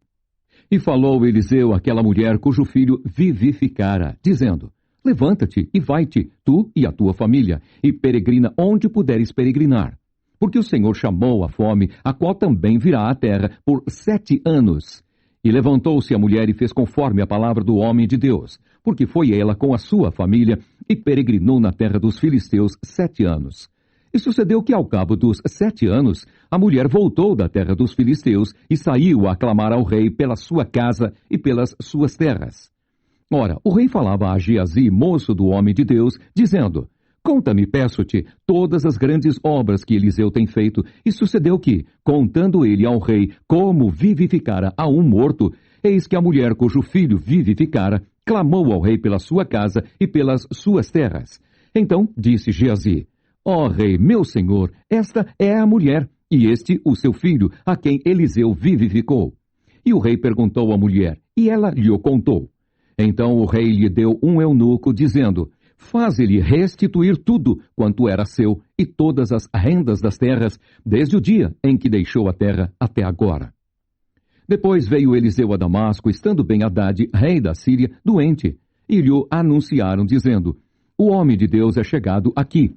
A: E falou Eliseu àquela mulher cujo filho vivificara, dizendo: Levanta-te e vai-te, tu e a tua família, e peregrina onde puderes peregrinar. Porque o Senhor chamou a fome, a qual também virá à terra por 7 anos. E levantou-se a mulher e fez conforme a palavra do homem de Deus, porque foi ela com a sua família e peregrinou na terra dos filisteus 7 anos. E sucedeu que, ao cabo dos 7 anos, a mulher voltou da terra dos filisteus e saiu a clamar ao rei pela sua casa e pelas suas terras. Ora, o rei falava a Geazi, moço do homem de Deus, dizendo: Conta-me, peço-te, todas as grandes obras que Eliseu tem feito. E sucedeu que, contando ele ao rei como vivificara a um morto, eis que a mulher cujo filho vivificara, clamou ao rei pela sua casa e pelas suas terras. Então disse Geazi: Ó rei, meu senhor, esta é a mulher, e este o seu filho, a quem Eliseu vivificou. E o rei perguntou à mulher, e ela lhe o contou. Então o rei lhe deu um eunuco, dizendo: Faze-lhe restituir tudo quanto era seu, e todas as rendas das terras, desde o dia em que deixou a terra até agora. Depois veio Eliseu a Damasco, estando Ben-Hadad, rei da Síria, doente, e lhe anunciaram, dizendo: O homem de Deus é chegado aqui.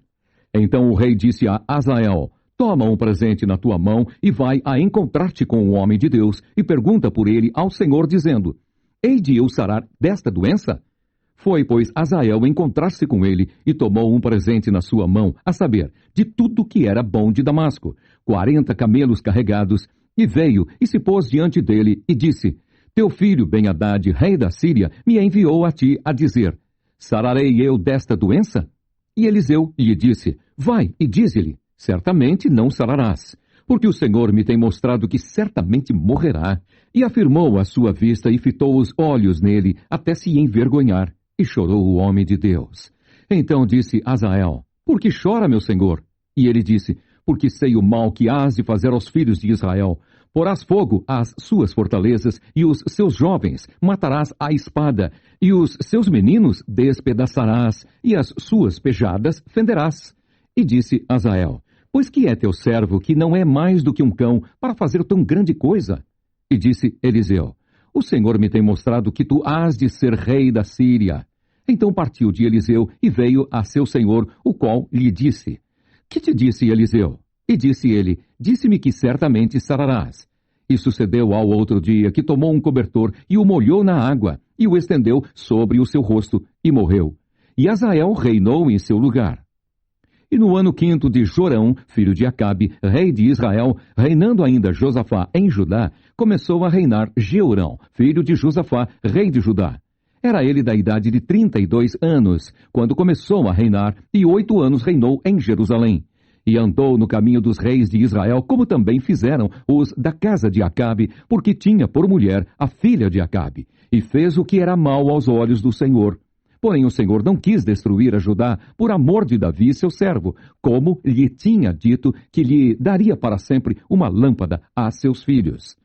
A: Então o rei disse a Hazael: Toma um presente na tua mão e vai a encontrar-te com o homem de Deus, e pergunta por ele ao Senhor, dizendo: Hei de eu sarar desta doença? Foi, pois, Hazael encontrar-se com ele, e tomou um presente na sua mão, a saber, de tudo que era bom de Damasco, 40 camelos carregados, e veio e se pôs diante dele, e disse: Teu filho Ben-Hadad, rei da Síria, me enviou a ti a dizer: Sararei eu desta doença? E Eliseu lhe disse: Vai e dize-lhe: Certamente não sararás, porque o Senhor me tem mostrado que certamente morrerá. E afirmou a sua vista e fitou os olhos nele, até se envergonhar. E chorou o homem de Deus. Então disse Hazael: Por que chora, meu senhor? E ele disse: Porque sei o mal que hás de fazer aos filhos de Israel. Porás fogo às suas fortalezas, e os seus jovens matarás à espada, e os seus meninos despedaçarás, e as suas pejadas fenderás. E disse Hazael: Pois que é teu servo, que não é mais do que um cão, para fazer tão grande coisa? E disse Eliseu: O Senhor me tem mostrado que tu hás de ser rei da Síria. Então partiu de Eliseu e veio a seu senhor, o qual lhe disse: Que te disse Eliseu? E disse ele: Disse-me que certamente sararás. E sucedeu ao outro dia que tomou um cobertor e o molhou na água, e o estendeu sobre o seu rosto, e morreu. E Hazael reinou em seu lugar. E no ano 5º de Jorão, filho de Acabe, rei de Israel, reinando ainda Josafá em Judá, começou a reinar Jeorão, filho de Josafá, rei de Judá. Era ele da idade de 32 anos, quando começou a reinar, e 8 anos reinou em Jerusalém. E andou no caminho dos reis de Israel, como também fizeram os da casa de Acabe, porque tinha por mulher a filha de Acabe, e fez o que era mal aos olhos do Senhor. Porém o Senhor não quis destruir a Judá por amor de Davi, seu servo, como lhe tinha dito que lhe daria para sempre uma lâmpada a seus filhos.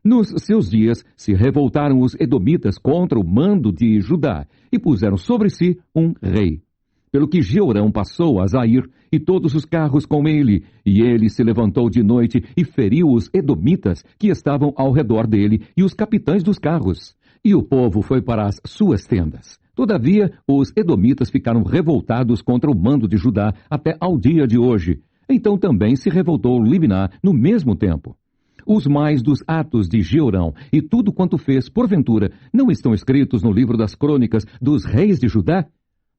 A: Nos seus dias se revoltaram os edomitas contra o mando de Judá e puseram sobre si um rei. Pelo que Jeorão passou a Zair e todos os carros com ele, e ele se levantou de noite e feriu os edomitas que estavam ao redor dele e os capitães dos carros. E o povo foi para as suas tendas. Todavia, os edomitas ficaram revoltados contra o mando de Judá até ao dia de hoje. Então também se revoltou Libná no mesmo tempo. Os mais dos atos de Jeorão e tudo quanto fez, porventura, não estão escritos no livro das crônicas dos reis de Judá?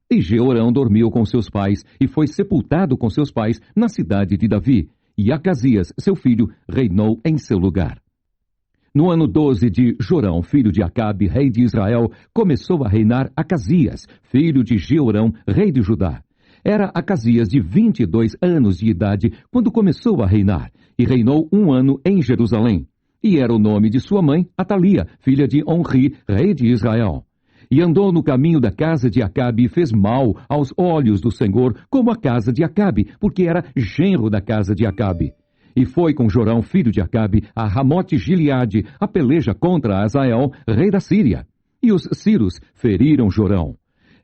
A: E Jeorão dormiu com seus pais e foi sepultado com seus pais na cidade de Davi. E Acasias, seu filho, reinou em seu lugar. No ano 12 de Jorão, filho de Acabe, rei de Israel, começou a reinar Acasias, filho de Jeorão, rei de Judá. Era Acasias de 22 anos de idade quando começou a reinar, e reinou 1 ano em Jerusalém. E era o nome de sua mãe, Atalia, filha de Onri, rei de Israel. E andou no caminho da casa de Acabe e fez mal aos olhos do Senhor, como a casa de Acabe, porque era genro da casa de Acabe. E foi com Jorão, filho de Acabe, a Ramote-Gileade, a peleja contra Hazael, rei da Síria. E os sírios feriram Jorão.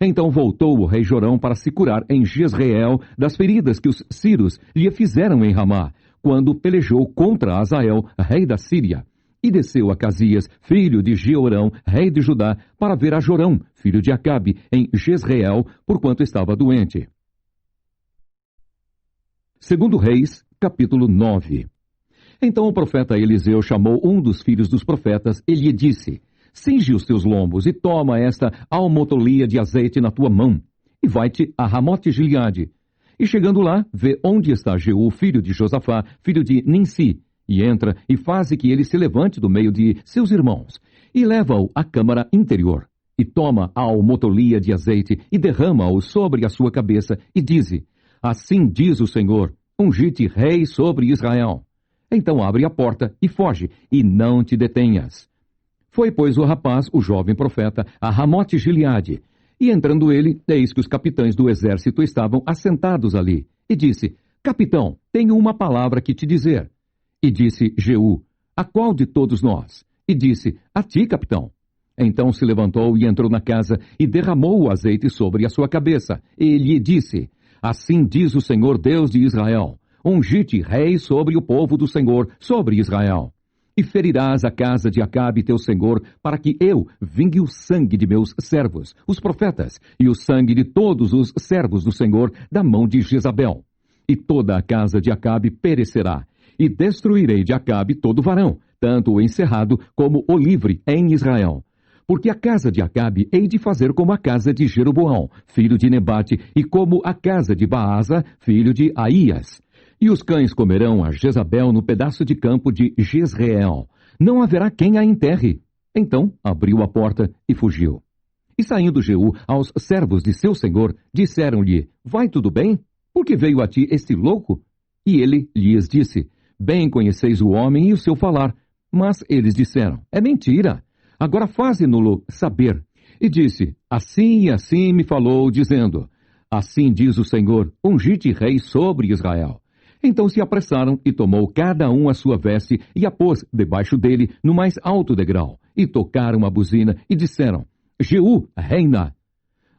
A: Então voltou o rei Jorão para se curar em Jezreel das feridas que os sírios lhe fizeram em Ramá, quando pelejou contra Hazael, rei da Síria. E desceu Acasias, filho de Jeorão, rei de Judá, para ver a Jorão, filho de Acabe, em Jezreel, porquanto estava doente. 2 Reis, capítulo 9. Então o profeta Eliseu chamou um dos filhos dos profetas e lhe disse: Cinge os teus lombos e toma esta almotolia de azeite na tua mão, e vai-te a Ramote-Gileade. E chegando lá, vê onde está Jeú, filho de Josafá, filho de Ninsi, e entra e faze que ele se levante do meio de seus irmãos, e leva-o à câmara interior. E e toma ao motolia de azeite, e derrama-o sobre a sua cabeça, e dize: Assim diz o Senhor, ungi-te rei sobre Israel. Então abre a porta e foge, e não te detenhas. Foi, pois, o rapaz, o jovem profeta, a Ramote-Gileade. E entrando ele, eis que os capitães do exército estavam assentados ali. E disse: Capitão, tenho uma palavra que te dizer. E disse Jeú: A qual de todos nós? E disse: A ti, capitão. Então se levantou e entrou na casa, e derramou o azeite sobre a sua cabeça. E lhe disse: Assim diz o Senhor Deus de Israel: Ungi-te rei sobre o povo do Senhor, sobre Israel. E ferirás a casa de Acabe teu senhor, para que eu vingue o sangue de meus servos, os profetas, e o sangue de todos os servos do Senhor, da mão de Jezabel. E toda a casa de Acabe perecerá, e destruirei de Acabe todo varão, tanto o encerrado como o livre em Israel. Porque a casa de Acabe hei de fazer como a casa de Jeroboão, filho de Nebate, e como a casa de Baasa, filho de Aías. E os cães comerão a Jezabel no pedaço de campo de Jezreel. Não haverá quem a enterre. Então abriu a porta e fugiu. E saindo Jeú aos servos de seu senhor, disseram-lhe: Vai tudo bem? Por que veio a ti este louco? E ele lhes disse: Bem conheceis o homem e o seu falar. Mas eles disseram: É mentira. Agora faze-no-lo saber. E disse: Assim e assim me falou, dizendo: Assim diz o Senhor, ungi-te rei sobre Israel. Então se apressaram, e tomou cada um a sua veste, e a pôs debaixo dele, no mais alto degrau. E tocaram a buzina, e disseram: Jeú, reina.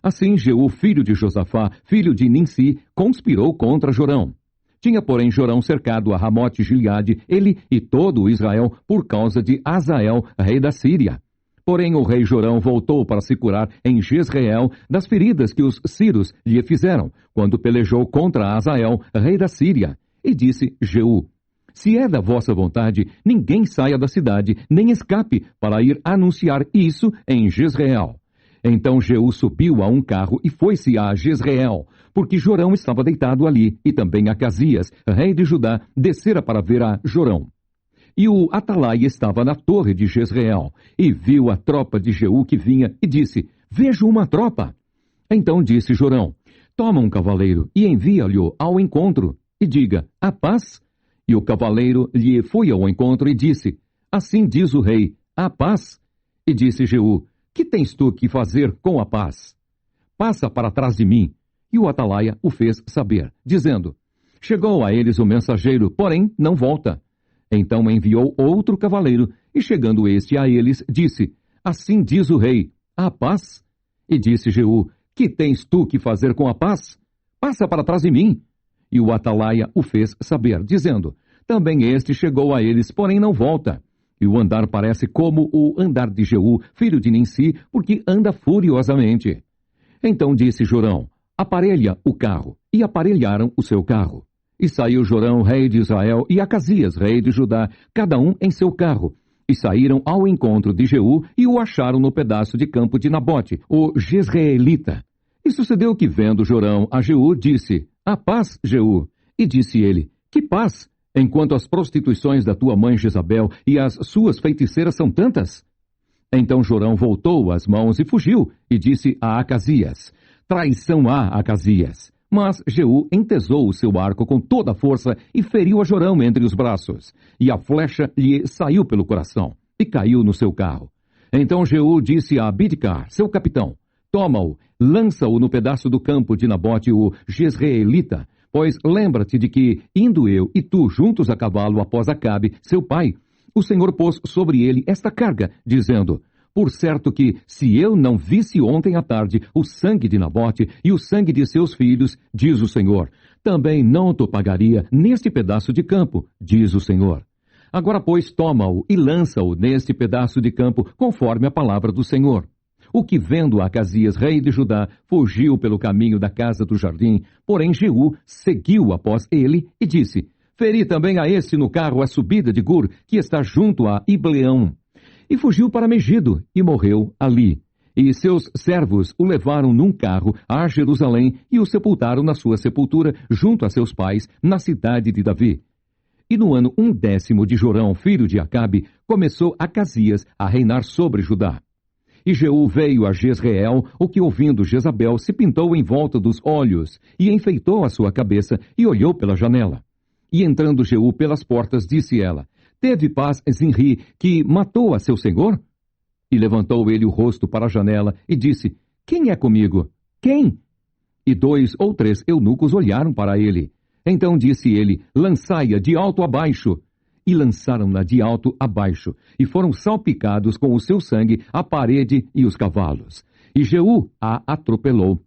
A: Assim Jeú, filho de Josafá, filho de Ninsi, conspirou contra Jorão. Tinha, porém, Jorão cercado a Ramote-Gileade, ele e todo o Israel, por causa de Azael, rei da Síria. Porém o rei Jorão voltou para se curar em Jezreel das feridas que os sírios lhe fizeram, quando pelejou contra Azael, rei da Síria. E disse Jeú: Se é da vossa vontade, ninguém saia da cidade, nem escape, para ir anunciar isso em Jezreel. Então Jeú subiu a um carro e foi-se a Jezreel, porque Jorão estava deitado ali, e também Acasias, rei de Judá, descera para ver a Jorão. E o Atalaia estava na torre de Jezreel, e viu a tropa de Jeú que vinha, e disse: Vejo uma tropa. Então disse Jorão: Toma um cavaleiro, e envia-lhe ao encontro, e diga: A paz? E o cavaleiro lhe foi ao encontro e disse: Assim diz o rei: A paz? E disse Jeú: Que tens tu que fazer com a paz? Passa para trás de mim. E o Atalaia o fez saber, dizendo: Chegou a eles o mensageiro, porém não volta. Então enviou outro cavaleiro, e chegando este a eles, disse: Assim diz o rei: A paz? E disse Jeú: Que tens tu que fazer com a paz? Passa para trás de mim. E o Atalaia o fez saber, dizendo: Também este chegou a eles, porém não volta. E o andar parece como o andar de Jeú, filho de Ninsi, porque anda furiosamente. Então disse Jorão: Aparelha o carro. E aparelharam o seu carro. E saiu Jorão, rei de Israel, e Acasias, rei de Judá, cada um em seu carro. E saíram ao encontro de Jeú, e o acharam no pedaço de campo de Nabote, o Jezreelita. E sucedeu que, vendo Jorão a Jeú, disse: A paz, Jeú. E disse ele: Que paz, enquanto as prostituições da tua mãe Jezabel e as suas feiticeiras são tantas? Então Jorão voltou as mãos e fugiu, e disse a Acasias: Traição há, Acasias. Mas Jeú entesou o seu arco com toda a força e feriu a Jorão entre os braços. E a flecha lhe saiu pelo coração, e caiu no seu carro. Então Jeú disse a Bidcar, seu capitão: Toma-o, lança-o no pedaço do campo de Nabote, o Jezreelita, pois lembra-te de que, indo eu e tu juntos a cavalo após Acabe, seu pai, o Senhor pôs sobre ele esta carga, dizendo: Por certo que, se eu não visse ontem à tarde o sangue de Nabote e o sangue de seus filhos, diz o Senhor, também não te pagaria neste pedaço de campo, diz o Senhor. Agora, pois, toma-o e lança-o neste pedaço de campo, conforme a palavra do Senhor. O que, vendo Acasias, rei de Judá, fugiu pelo caminho da casa do jardim, porém Jeú seguiu após ele e disse: Feri também a este no carro a subida de Gur, que está junto a Ibleão. E fugiu para Megido, e morreu ali. E seus servos o levaram num carro a Jerusalém, e o sepultaram na sua sepultura, junto a seus pais, na cidade de Davi. E no ano 10º de Jorão, filho de Acabe, começou Acasias a reinar sobre Judá. E Jeú veio a Jezreel, o que, ouvindo Jezabel, se pintou em volta dos olhos, e enfeitou a sua cabeça, e olhou pela janela. E entrando Jeú pelas portas, disse ela: Teve paz Zinri, que matou a seu senhor? E levantou ele o rosto para a janela, e disse: Quem é comigo? Quem? E 2 ou 3 eunucos olharam para ele. Então disse ele: Lançai-a de alto a baixo. E lançaram-na de alto a baixo, e foram salpicados com o seu sangue a parede e os cavalos. E Jeú a atropelou.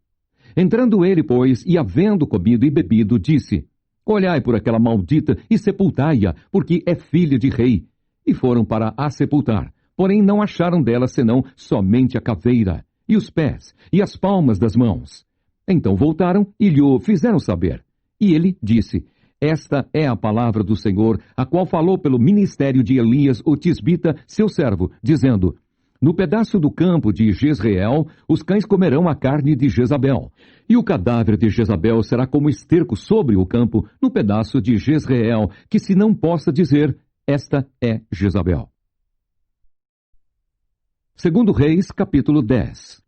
A: Entrando ele, pois, e havendo comido e bebido, disse: Olhai por aquela maldita e sepultai-a, porque é filha de rei. E foram para a sepultar, porém não acharam dela senão somente a caveira, e os pés, e as palmas das mãos. Então voltaram e lhe o fizeram saber. E ele disse: Esta é a palavra do Senhor, a qual falou pelo ministério de Elias, o tisbita, seu servo, dizendo: No pedaço do campo de Jezreel, os cães comerão a carne de Jezabel, e o cadáver de Jezabel será como esterco sobre o campo, no pedaço de Jezreel, que se não possa dizer: Esta é Jezabel. 2 Reis, capítulo 10.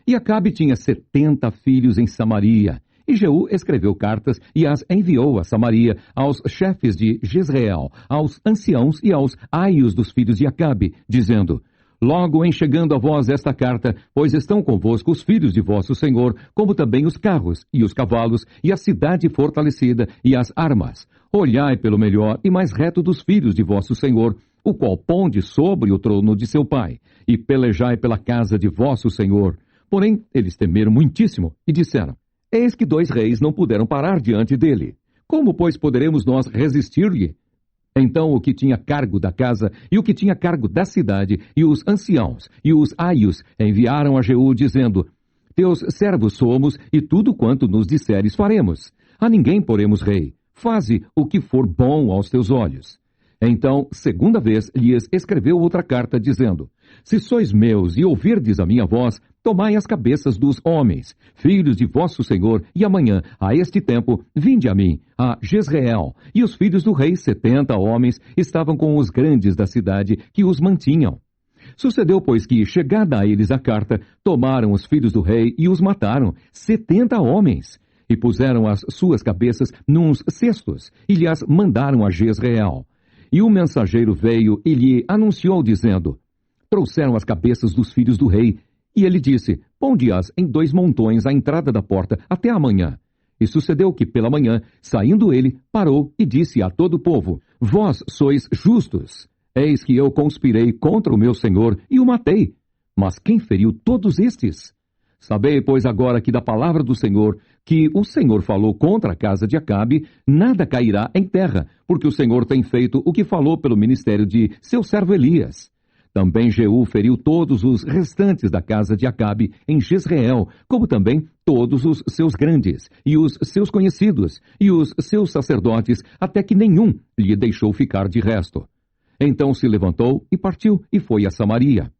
A: E Acabe tinha 70 filhos em Samaria. E Jeú escreveu cartas e as enviou a Samaria, aos chefes de Jezreel, aos anciãos e aos aios dos filhos de Acabe, dizendo: Logo em chegando a vós esta carta, pois estão convosco os filhos de vosso senhor, como também os carros, e os cavalos, e a cidade fortalecida, e as armas. Olhai pelo melhor e mais reto dos filhos de vosso senhor, o qual ponde sobre o trono de seu pai, e pelejai pela casa de vosso senhor. Porém, eles temeram muitíssimo, e disseram: Eis que 2 reis não puderam parar diante dele. Como, pois, poderemos nós resistir-lhe? Então o que tinha cargo da casa, e o que tinha cargo da cidade, e os anciãos, e os aios, enviaram a Jeú, dizendo: Teus servos somos, e tudo quanto nos disseres faremos. A ninguém poremos rei. Faze o que for bom aos teus olhos. Então, segunda vez, lhes escreveu outra carta, dizendo: Se sois meus e ouvirdes a minha voz, tomai as cabeças dos homens, filhos de vosso senhor, e amanhã, a este tempo, vinde a mim, a Jezreel. E os filhos do rei, 70 homens, estavam com os grandes da cidade, que os mantinham. Sucedeu, pois, que, chegada a eles a carta, tomaram os filhos do rei e os mataram, 70 homens, e puseram as suas cabeças nos cestos, e lhes mandaram a Jezreel. E o mensageiro veio e lhe anunciou, dizendo: Trouxeram as cabeças dos filhos do rei. E ele disse: Ponde-as em 2 montões à entrada da porta até amanhã. E sucedeu que, pela manhã, saindo ele, parou e disse a todo o povo: Vós sois justos. Eis que eu conspirei contra o meu senhor e o matei. Mas quem feriu todos estes? Sabei, pois, agora que da palavra do Senhor, que o Senhor falou contra a casa de Acabe, nada cairá em terra, porque o Senhor tem feito o que falou pelo ministério de seu servo Elias. Também Jeú feriu todos os restantes da casa de Acabe em Jezreel, como também todos os seus grandes, e os seus conhecidos, e os seus sacerdotes, até que nenhum lhe deixou ficar de resto. Então se levantou e partiu, e foi a Samaria.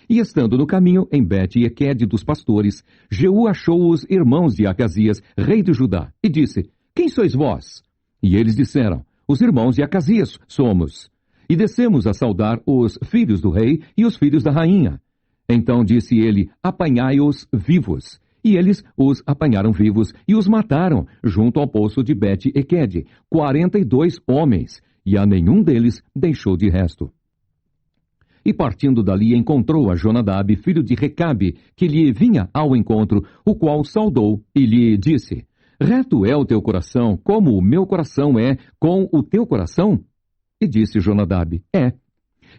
A: E estando no caminho, em Bet-Equede dos pastores, Jeú achou os irmãos de Acasias, rei de Judá, e disse: Quem sois vós? E eles disseram: Os irmãos de Acasias somos. E descemos a saudar os filhos do rei e os filhos da rainha. Então disse ele: Apanhai-os vivos. E eles os apanharam vivos e os mataram, junto ao poço de Bet-Equede, 42 homens, e a nenhum deles deixou de resto. E partindo dali encontrou a Jonadab, filho de Recabe, que lhe vinha ao encontro, o qual saudou e lhe disse: Reto é o teu coração, como o meu coração é com o teu coração? E disse Jonadab: É.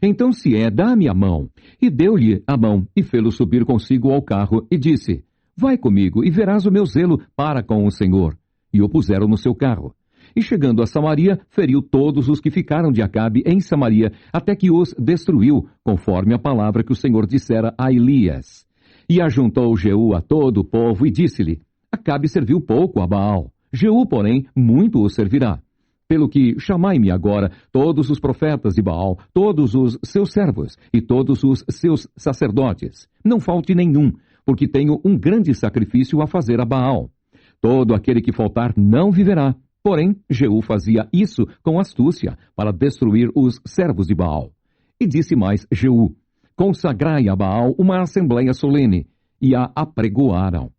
A: Então se é, dá-me a mão. E deu-lhe a mão, e fê-lo subir consigo ao carro, e disse: Vai comigo, e verás o meu zelo para com o Senhor. E o puseram no seu carro. E chegando a Samaria, feriu todos os que ficaram de Acabe em Samaria, até que os destruiu, conforme a palavra que o Senhor dissera a Elias. E ajuntou Jeú a todo o povo, e disse-lhe: Acabe serviu pouco a Baal, Jeú, porém, muito o servirá. Pelo que chamai-me agora todos os profetas de Baal, todos os seus servos e todos os seus sacerdotes. Não falte nenhum, porque tenho um grande sacrifício a fazer a Baal. Todo aquele que faltar não viverá. Porém, Jeú fazia isso com astúcia, para destruir os servos de Baal. E disse mais Jeú: consagrai a Baal uma assembleia solene, e a apregoaram.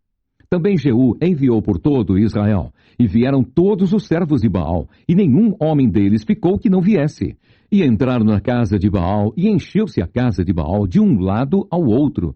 A: Também Jeú enviou por todo Israel, e vieram todos os servos de Baal, e nenhum homem deles ficou que não viesse. E entraram na casa de Baal, e encheu-se a casa de Baal de um lado ao outro.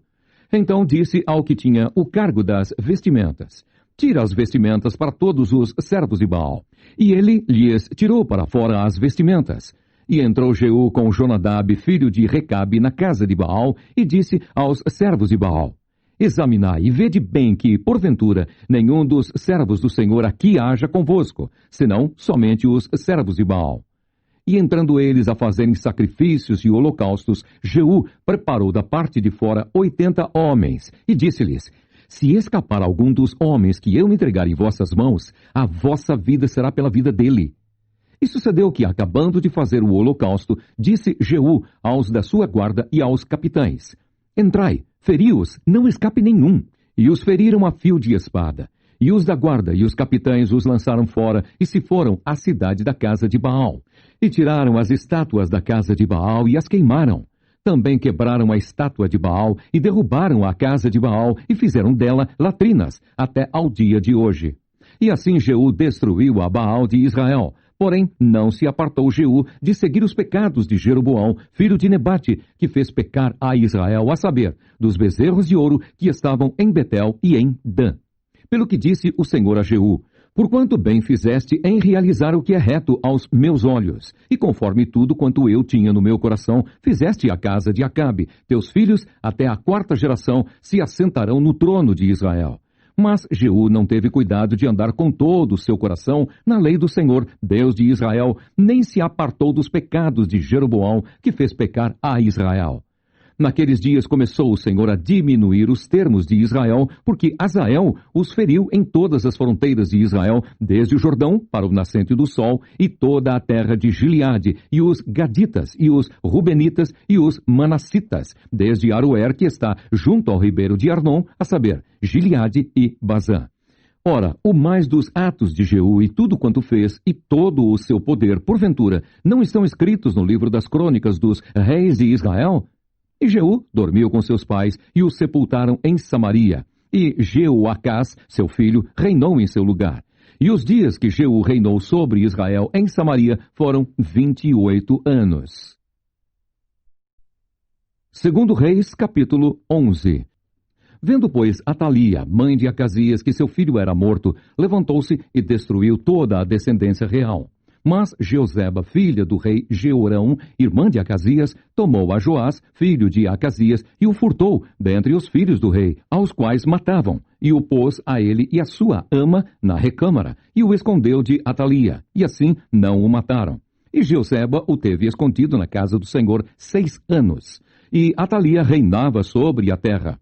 A: Então disse ao que tinha o cargo das vestimentas: tira as vestimentas para todos os servos de Baal. E ele lhes tirou para fora as vestimentas. E entrou Jeú com Jonadab, filho de Recabe, na casa de Baal, e disse aos servos de Baal: examinai e vede bem que, porventura, nenhum dos servos do Senhor aqui haja convosco, senão somente os servos de Baal. E entrando eles a fazerem sacrifícios e holocaustos, Jeú preparou da parte de fora 80 homens, e disse-lhes: se escapar algum dos homens que eu entregar em vossas mãos, a vossa vida será pela vida dele. E sucedeu que, acabando de fazer o holocausto, disse Jeú aos da sua guarda e aos capitães: entrai, feri-os, não escape nenhum. E os feriram a fio de espada. E os da guarda e os capitães os lançaram fora e se foram à cidade da casa de Baal. E tiraram as estátuas da casa de Baal e as queimaram. Também quebraram a estátua de Baal e derrubaram a casa de Baal e fizeram dela latrinas, até ao dia de hoje. E assim Jeú destruiu a Baal de Israel. Porém, não se apartou Jeú de seguir os pecados de Jeroboão, filho de Nebate, que fez pecar a Israel, a saber, dos bezerros de ouro que estavam em Betel e em Dan. Pelo que disse o Senhor a Jeú: porquanto bem fizeste em realizar o que é reto aos meus olhos, e conforme tudo quanto eu tinha no meu coração, fizeste a casa de Acabe, teus filhos, até a 4ª geração, se assentarão no trono de Israel. Mas Jeú não teve cuidado de andar com todo o seu coração na lei do Senhor, Deus de Israel, nem se apartou dos pecados de Jeroboão, que fez pecar a Israel. Naqueles dias começou o Senhor a diminuir os termos de Israel, porque Azael os feriu em todas as fronteiras de Israel, desde o Jordão para o nascente do sol, e toda a terra de Gileade, e os Gaditas, e os Rubenitas, e os Manassitas, desde Aroer, que está junto ao ribeiro de Arnon, a saber, Gileade e Bazã. Ora, o mais dos atos de Jeú e tudo quanto fez, e todo o seu poder, porventura, não estão escritos no livro das crônicas dos reis de Israel? E Jeú dormiu com seus pais e o sepultaram em Samaria. E Jeoacás, seu filho, reinou em seu lugar. E os dias que Jeú reinou sobre Israel em Samaria foram 28 anos. 2 Reis, capítulo 11. Vendo, pois, Atalia, mãe de Acasias, que seu filho era morto, levantou-se e destruiu toda a descendência real. Mas Jeoseba, filha do rei Jeorão, irmã de Acasias, tomou a Joás, filho de Acasias, e o furtou dentre os filhos do rei, aos quais matavam, e o pôs a ele e a sua ama na recâmara, e o escondeu de Atalia, e assim não o mataram. E Jeoseba o teve escondido na casa do Senhor 6 anos, e Atalia reinava sobre a terra.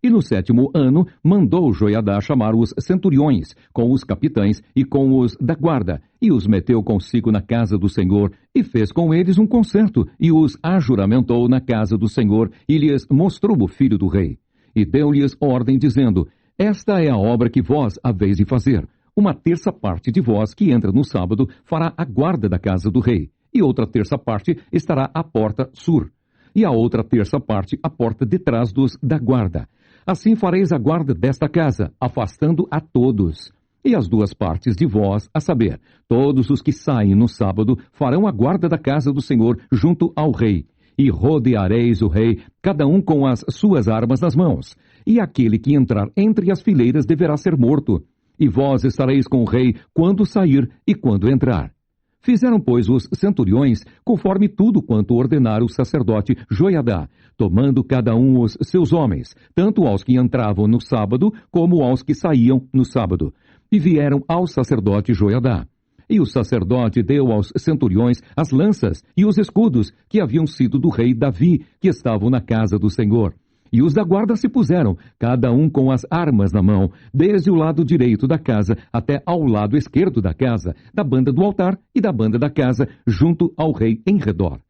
A: E no 7º ano mandou Joiadá chamar os centuriões, com os capitães e com os da guarda, e os meteu consigo na casa do Senhor, e fez com eles um concerto, e os ajuramentou na casa do Senhor, e lhes mostrou o filho do rei. E deu-lhes ordem, dizendo: esta é a obra que vós haveis de fazer. 1/3 parte de vós que entra no sábado fará a guarda da casa do rei, e outra 1/3 parte estará à porta sur, e a outra 1/3 parte à porta de trás dos da guarda. Assim fareis a guarda desta casa, afastando a todos. E as 2 partes de vós, a saber, todos os que saem no sábado, farão a guarda da casa do Senhor junto ao rei. E rodeareis o rei, cada um com as suas armas nas mãos. E aquele que entrar entre as fileiras deverá ser morto. E vós estareis com o rei quando sair e quando entrar. Fizeram, pois, os centuriões, conforme tudo quanto ordenara o sacerdote Joiadá, tomando cada um os seus homens, tanto aos que entravam no sábado, como aos que saíam no sábado. E vieram ao sacerdote Joiadá. E o sacerdote deu aos centuriões as lanças e os escudos que haviam sido do rei Davi, que estavam na casa do Senhor. E os da guarda se puseram, cada um com as armas na mão, desde o lado direito da casa até ao lado esquerdo da casa, da banda do altar e da banda da casa, junto ao rei em redor.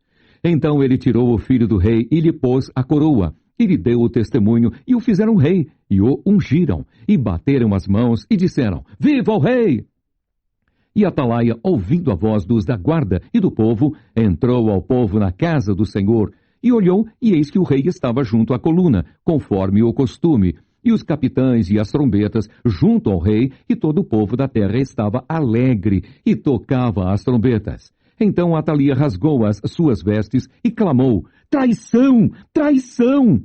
A: Então ele tirou o filho do rei e lhe pôs a coroa, e lhe deu o testemunho, e o fizeram rei, e o ungiram, e bateram as mãos, e disseram: viva o rei! E Atalaia, ouvindo a voz dos da guarda e do povo, entrou ao povo na casa do Senhor, E olhou, e eis que o rei estava junto à coluna, conforme o costume, e os capitães e as trombetas junto ao rei, e todo o povo da terra estava alegre, e tocava as trombetas. Então Atalia rasgou as suas vestes e clamou: traição! Traição!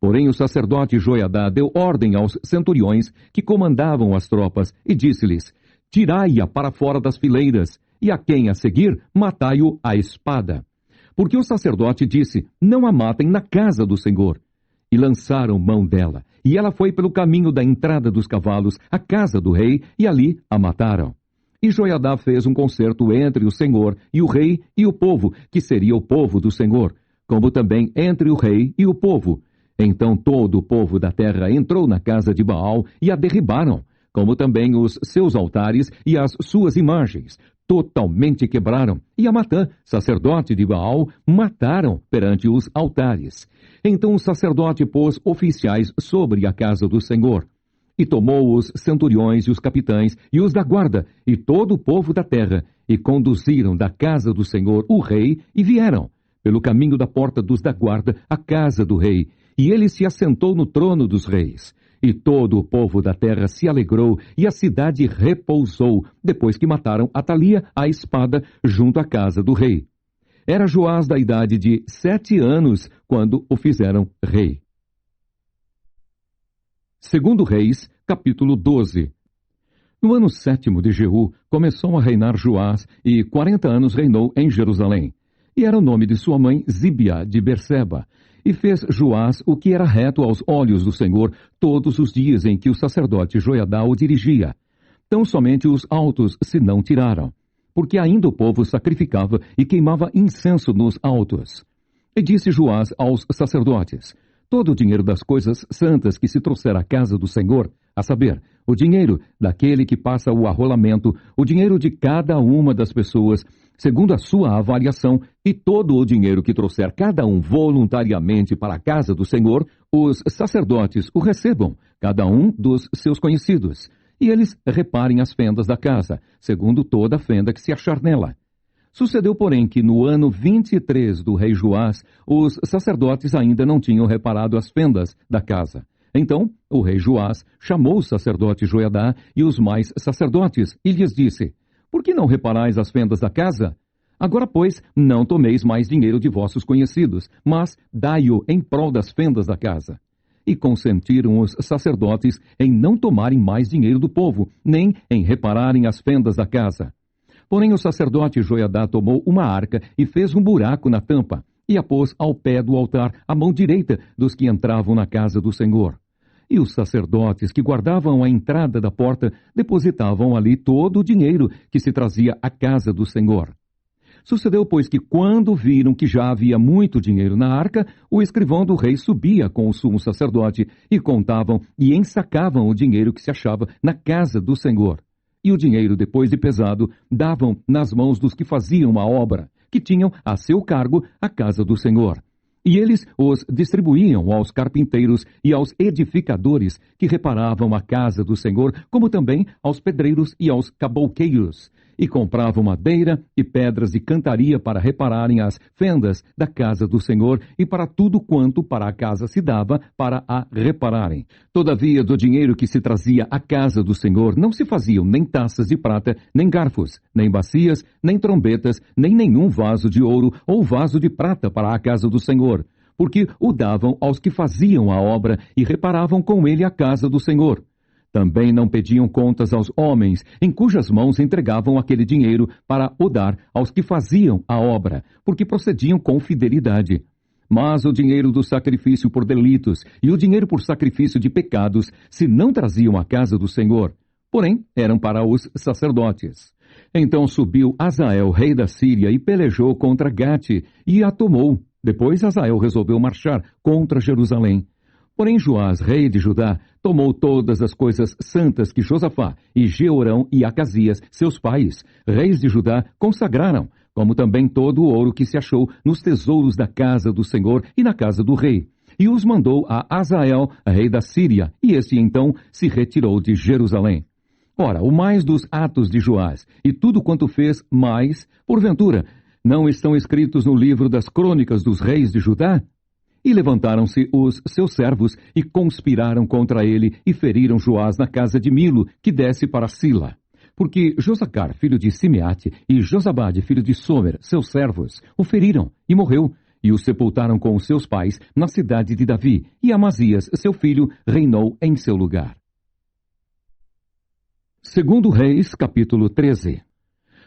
A: Porém o sacerdote Joiadá deu ordem aos centuriões que comandavam as tropas, e disse-lhes: tirai-a para fora das fileiras, e a quem a seguir, matai-o à espada. Porque o sacerdote disse: não a matem na casa do Senhor. E lançaram mão dela, e ela foi pelo caminho da entrada dos cavalos à casa do rei, e ali a mataram. E Joiadá fez um concerto entre o Senhor e o rei e o povo, que seria o povo do Senhor, como também entre o rei e o povo. Então todo o povo da terra entrou na casa de Baal e a derribaram, como também os seus altares e as suas imagens. Totalmente quebraram, e a Matã, sacerdote de Baal, mataram perante os altares. Então o sacerdote pôs oficiais sobre a casa do Senhor, e tomou os centuriões e os capitães e os da guarda, e todo o povo da terra, e conduziram da casa do Senhor o rei, e vieram, pelo caminho da porta dos da guarda, à casa do rei, e ele se assentou no trono dos reis. E todo o povo da terra se alegrou, e a cidade repousou, depois que mataram Atalia à espada junto à casa do rei. Era Joás da idade de 7 anos, quando o fizeram rei. Segundo Reis, capítulo 12. No ano 7º de Jeú, começou a reinar Joás, e 40 anos reinou em Jerusalém. E era o nome de sua mãe Zíbia de Berseba. E fez Joás o que era reto aos olhos do Senhor todos os dias em que o sacerdote Joiadá o dirigia. Tão somente os altos se não tiraram, porque ainda o povo sacrificava e queimava incenso nos altos. E disse Joás aos sacerdotes: todo o dinheiro das coisas santas que se trouxer à casa do Senhor, a saber, o dinheiro daquele que passa o arrolamento, o dinheiro de cada uma das pessoas, segundo a sua avaliação, e todo o dinheiro que trouxer cada um voluntariamente para a casa do Senhor, os sacerdotes o recebam, cada um dos seus conhecidos, e eles reparem as fendas da casa, segundo toda a fenda que se achar nela. Sucedeu, porém, que no ano 23 do rei Joás, os sacerdotes ainda não tinham reparado as fendas da casa. Então, o rei Joás chamou o sacerdote Joiadá e os mais sacerdotes, e lhes disse: por que não reparais as fendas da casa? Agora, pois, não tomeis mais dinheiro de vossos conhecidos, mas dai-o em prol das fendas da casa. E consentiram os sacerdotes em não tomarem mais dinheiro do povo, nem em repararem as fendas da casa. Porém o sacerdote Joiadá tomou uma arca e fez um buraco na tampa, e a pôs ao pé do altar, à mão direita dos que entravam na casa do Senhor. E os sacerdotes que guardavam a entrada da porta depositavam ali todo o dinheiro que se trazia à casa do Senhor. Sucedeu, pois, que quando viram que já havia muito dinheiro na arca, o escrivão do rei subia com o sumo sacerdote, e contavam e ensacavam o dinheiro que se achava na casa do Senhor. E o dinheiro, depois de pesado, davam nas mãos dos que faziam a obra, que tinham a seu cargo a casa do Senhor. E eles os distribuíam aos carpinteiros e aos edificadores que reparavam a casa do Senhor, como também aos pedreiros e aos cabouqueiros. E compravam madeira e pedras de cantaria para repararem as fendas da casa do Senhor e para tudo quanto para a casa se dava para a repararem. Todavia, do dinheiro que se trazia à casa do Senhor não se faziam nem taças de prata, nem garfos, nem bacias, nem trombetas, nem nenhum vaso de ouro ou vaso de prata para a casa do Senhor, porque o davam aos que faziam a obra e reparavam com ele a casa do Senhor. Também não pediam contas aos homens, em cujas mãos entregavam aquele dinheiro para o dar aos que faziam a obra, porque procediam com fidelidade. Mas o dinheiro do sacrifício por delitos e o dinheiro por sacrifício de pecados se não traziam à casa do Senhor, porém eram para os sacerdotes. Então subiu Azael, rei da Síria, e pelejou contra Gate, e a tomou. Depois Azael resolveu marchar contra Jerusalém. Porém Joás, rei de Judá, tomou todas as coisas santas que Josafá e Jeorão e Acasias, seus pais, reis de Judá, consagraram, como também todo o ouro que se achou nos tesouros da casa do Senhor e na casa do rei, e os mandou a Azael, rei da Síria, e este então se retirou de Jerusalém. Ora, o mais dos atos de Joás, e tudo quanto fez mais, porventura, não estão escritos no livro das crônicas dos reis de Judá? E levantaram-se os seus servos e conspiraram contra ele e feriram Joás na casa de Milo, que desce para Sila. Porque Josacar, filho de Simeate, e Josabade, filho de Somer, seus servos, o feriram e morreu, e o sepultaram com os seus pais na cidade de Davi, e Amazias, seu filho, reinou em seu lugar. Segundo Reis, capítulo 13.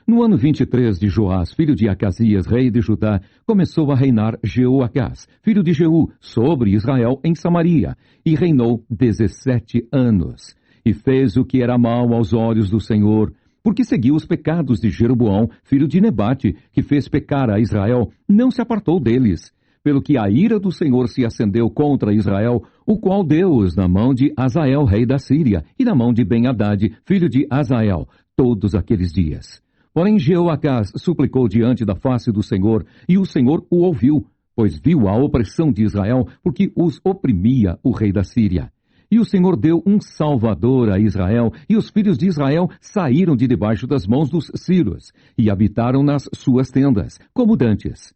A: No ano 23 de Joás, filho de Acasias, rei de Judá, começou a reinar Jeoacás, filho de Jeú, sobre Israel em Samaria, e reinou 17 anos. E fez o que era mal aos olhos do Senhor, porque seguiu os pecados de Jeroboão, filho de Nebate, que fez pecar a Israel, não se apartou deles. Pelo que a ira do Senhor se acendeu contra Israel, o qual deu-os na mão de Azael, rei da Síria, e na mão de Ben-Hadad, filho de Azael, todos aqueles dias. Porém Jeoacás suplicou diante da face do Senhor, e o Senhor o ouviu, pois viu a opressão de Israel, porque os oprimia o rei da Síria. E o Senhor deu um salvador a Israel, e os filhos de Israel saíram de debaixo das mãos dos sírios, e habitaram nas suas tendas, como dantes.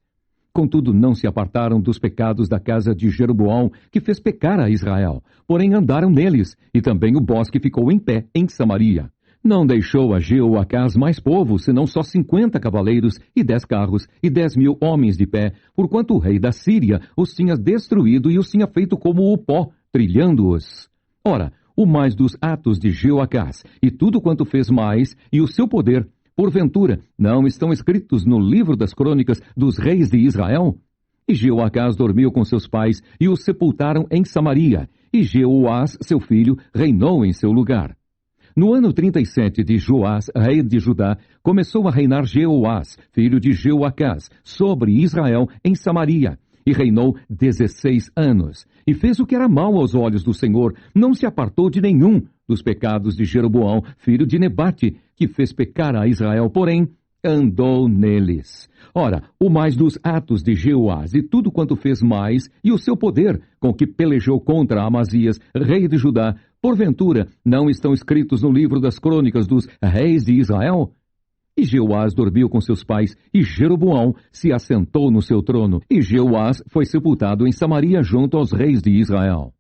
A: Contudo, não se apartaram dos pecados da casa de Jeroboão, que fez pecar a Israel, porém andaram neles, e também o bosque ficou em pé em Samaria. Não deixou a Jeoacás mais povo, senão só 50 cavaleiros e 10 carros e 10.000 homens de pé, porquanto o rei da Síria os tinha destruído e os tinha feito como o pó, trilhando-os. Ora, o mais dos atos de Jeoacás, e tudo quanto fez mais, e o seu poder, porventura, não estão escritos no livro das crônicas dos reis de Israel? E Jeoacás dormiu com seus pais, e os sepultaram em Samaria, e Jeoás, seu filho, reinou em seu lugar. No ano 37 de Joás, rei de Judá, começou a reinar Jeoás, filho de Jeoacás, sobre Israel em Samaria, e reinou 16 anos. E fez o que era mal aos olhos do Senhor, não se apartou de nenhum dos pecados de Jeroboão, filho de Nebate, que fez pecar a Israel, porém andou neles. Ora, o mais dos atos de Jeoás, e tudo quanto fez mais, e o seu poder, com que pelejou contra Amazias, rei de Judá, porventura, não estão escritos no livro das crônicas dos reis de Israel? E Jeoás dormiu com seus pais, e Jeroboão se assentou no seu trono, e Jeoás foi sepultado em Samaria junto aos reis de Israel.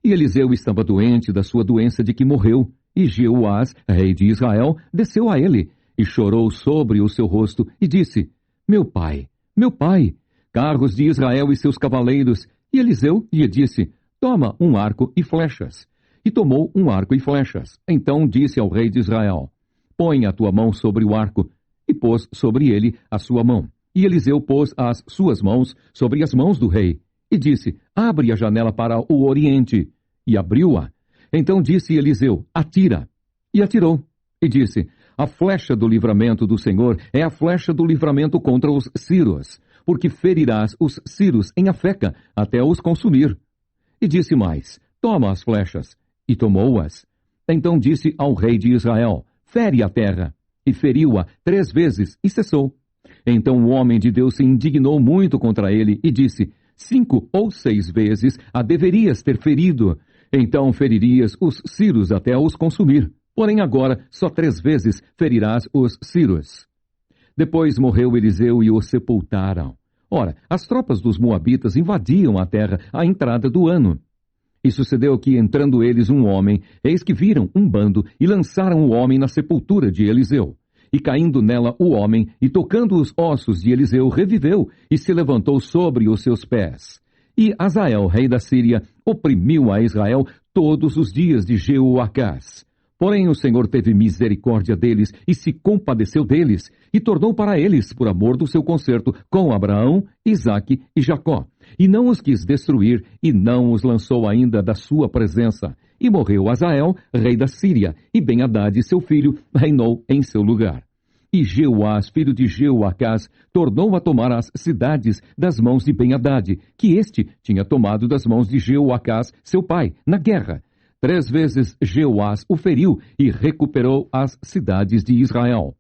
A: E Eliseu estava doente da sua doença de que morreu, e Jeoás, rei de Israel, desceu a ele, e chorou sobre o seu rosto, e disse, meu pai, carros de Israel e seus cavaleiros. E Eliseu lhe disse, toma um arco e flechas. E tomou um arco e flechas. Então disse ao rei de Israel, põe a tua mão sobre o arco. E pôs sobre ele a sua mão. E Eliseu pôs as suas mãos sobre as mãos do rei. E disse, abre a janela para o oriente. E abriu-a. Então disse Eliseu, atira. E atirou. E disse, a flecha do livramento do Senhor é a flecha do livramento contra os sírios, porque ferirás os sírios em Afeca, até os consumir. E disse mais, toma as flechas. E tomou-as. Então disse ao rei de Israel, fere a terra. E feriu-a 3 vezes, e cessou. Então o homem de Deus se indignou muito contra ele, e disse, 5 ou 6 vezes a deverias ter ferido. Então feririas os sírios até os consumir. Porém agora só 3 vezes ferirás os sírios. Depois morreu Eliseu e o sepultaram. Ora, as tropas dos moabitas invadiam a terra à entrada do ano. E sucedeu que, entrando eles um homem, eis que viram um bando e lançaram o homem na sepultura de Eliseu. E caindo nela o homem, e tocando os ossos de Eliseu, reviveu e se levantou sobre os seus pés. E Azael, rei da Síria, oprimiu a Israel todos os dias de Jeoacás. Porém o Senhor teve misericórdia deles e se compadeceu deles, e tornou para eles, por amor do seu concerto com Abraão, Isaque e Jacó, e não os quis destruir, e não os lançou ainda da sua presença. E morreu Azael, rei da Síria, e Ben-Hadad, seu filho, reinou em seu lugar. E Jeoás, filho de Jeoacás, tornou a tomar as cidades das mãos de Ben-Hadad, que este tinha tomado das mãos de Jeoacás, seu pai, na guerra. 3 vezes Jeoás o feriu e recuperou as cidades de Israel.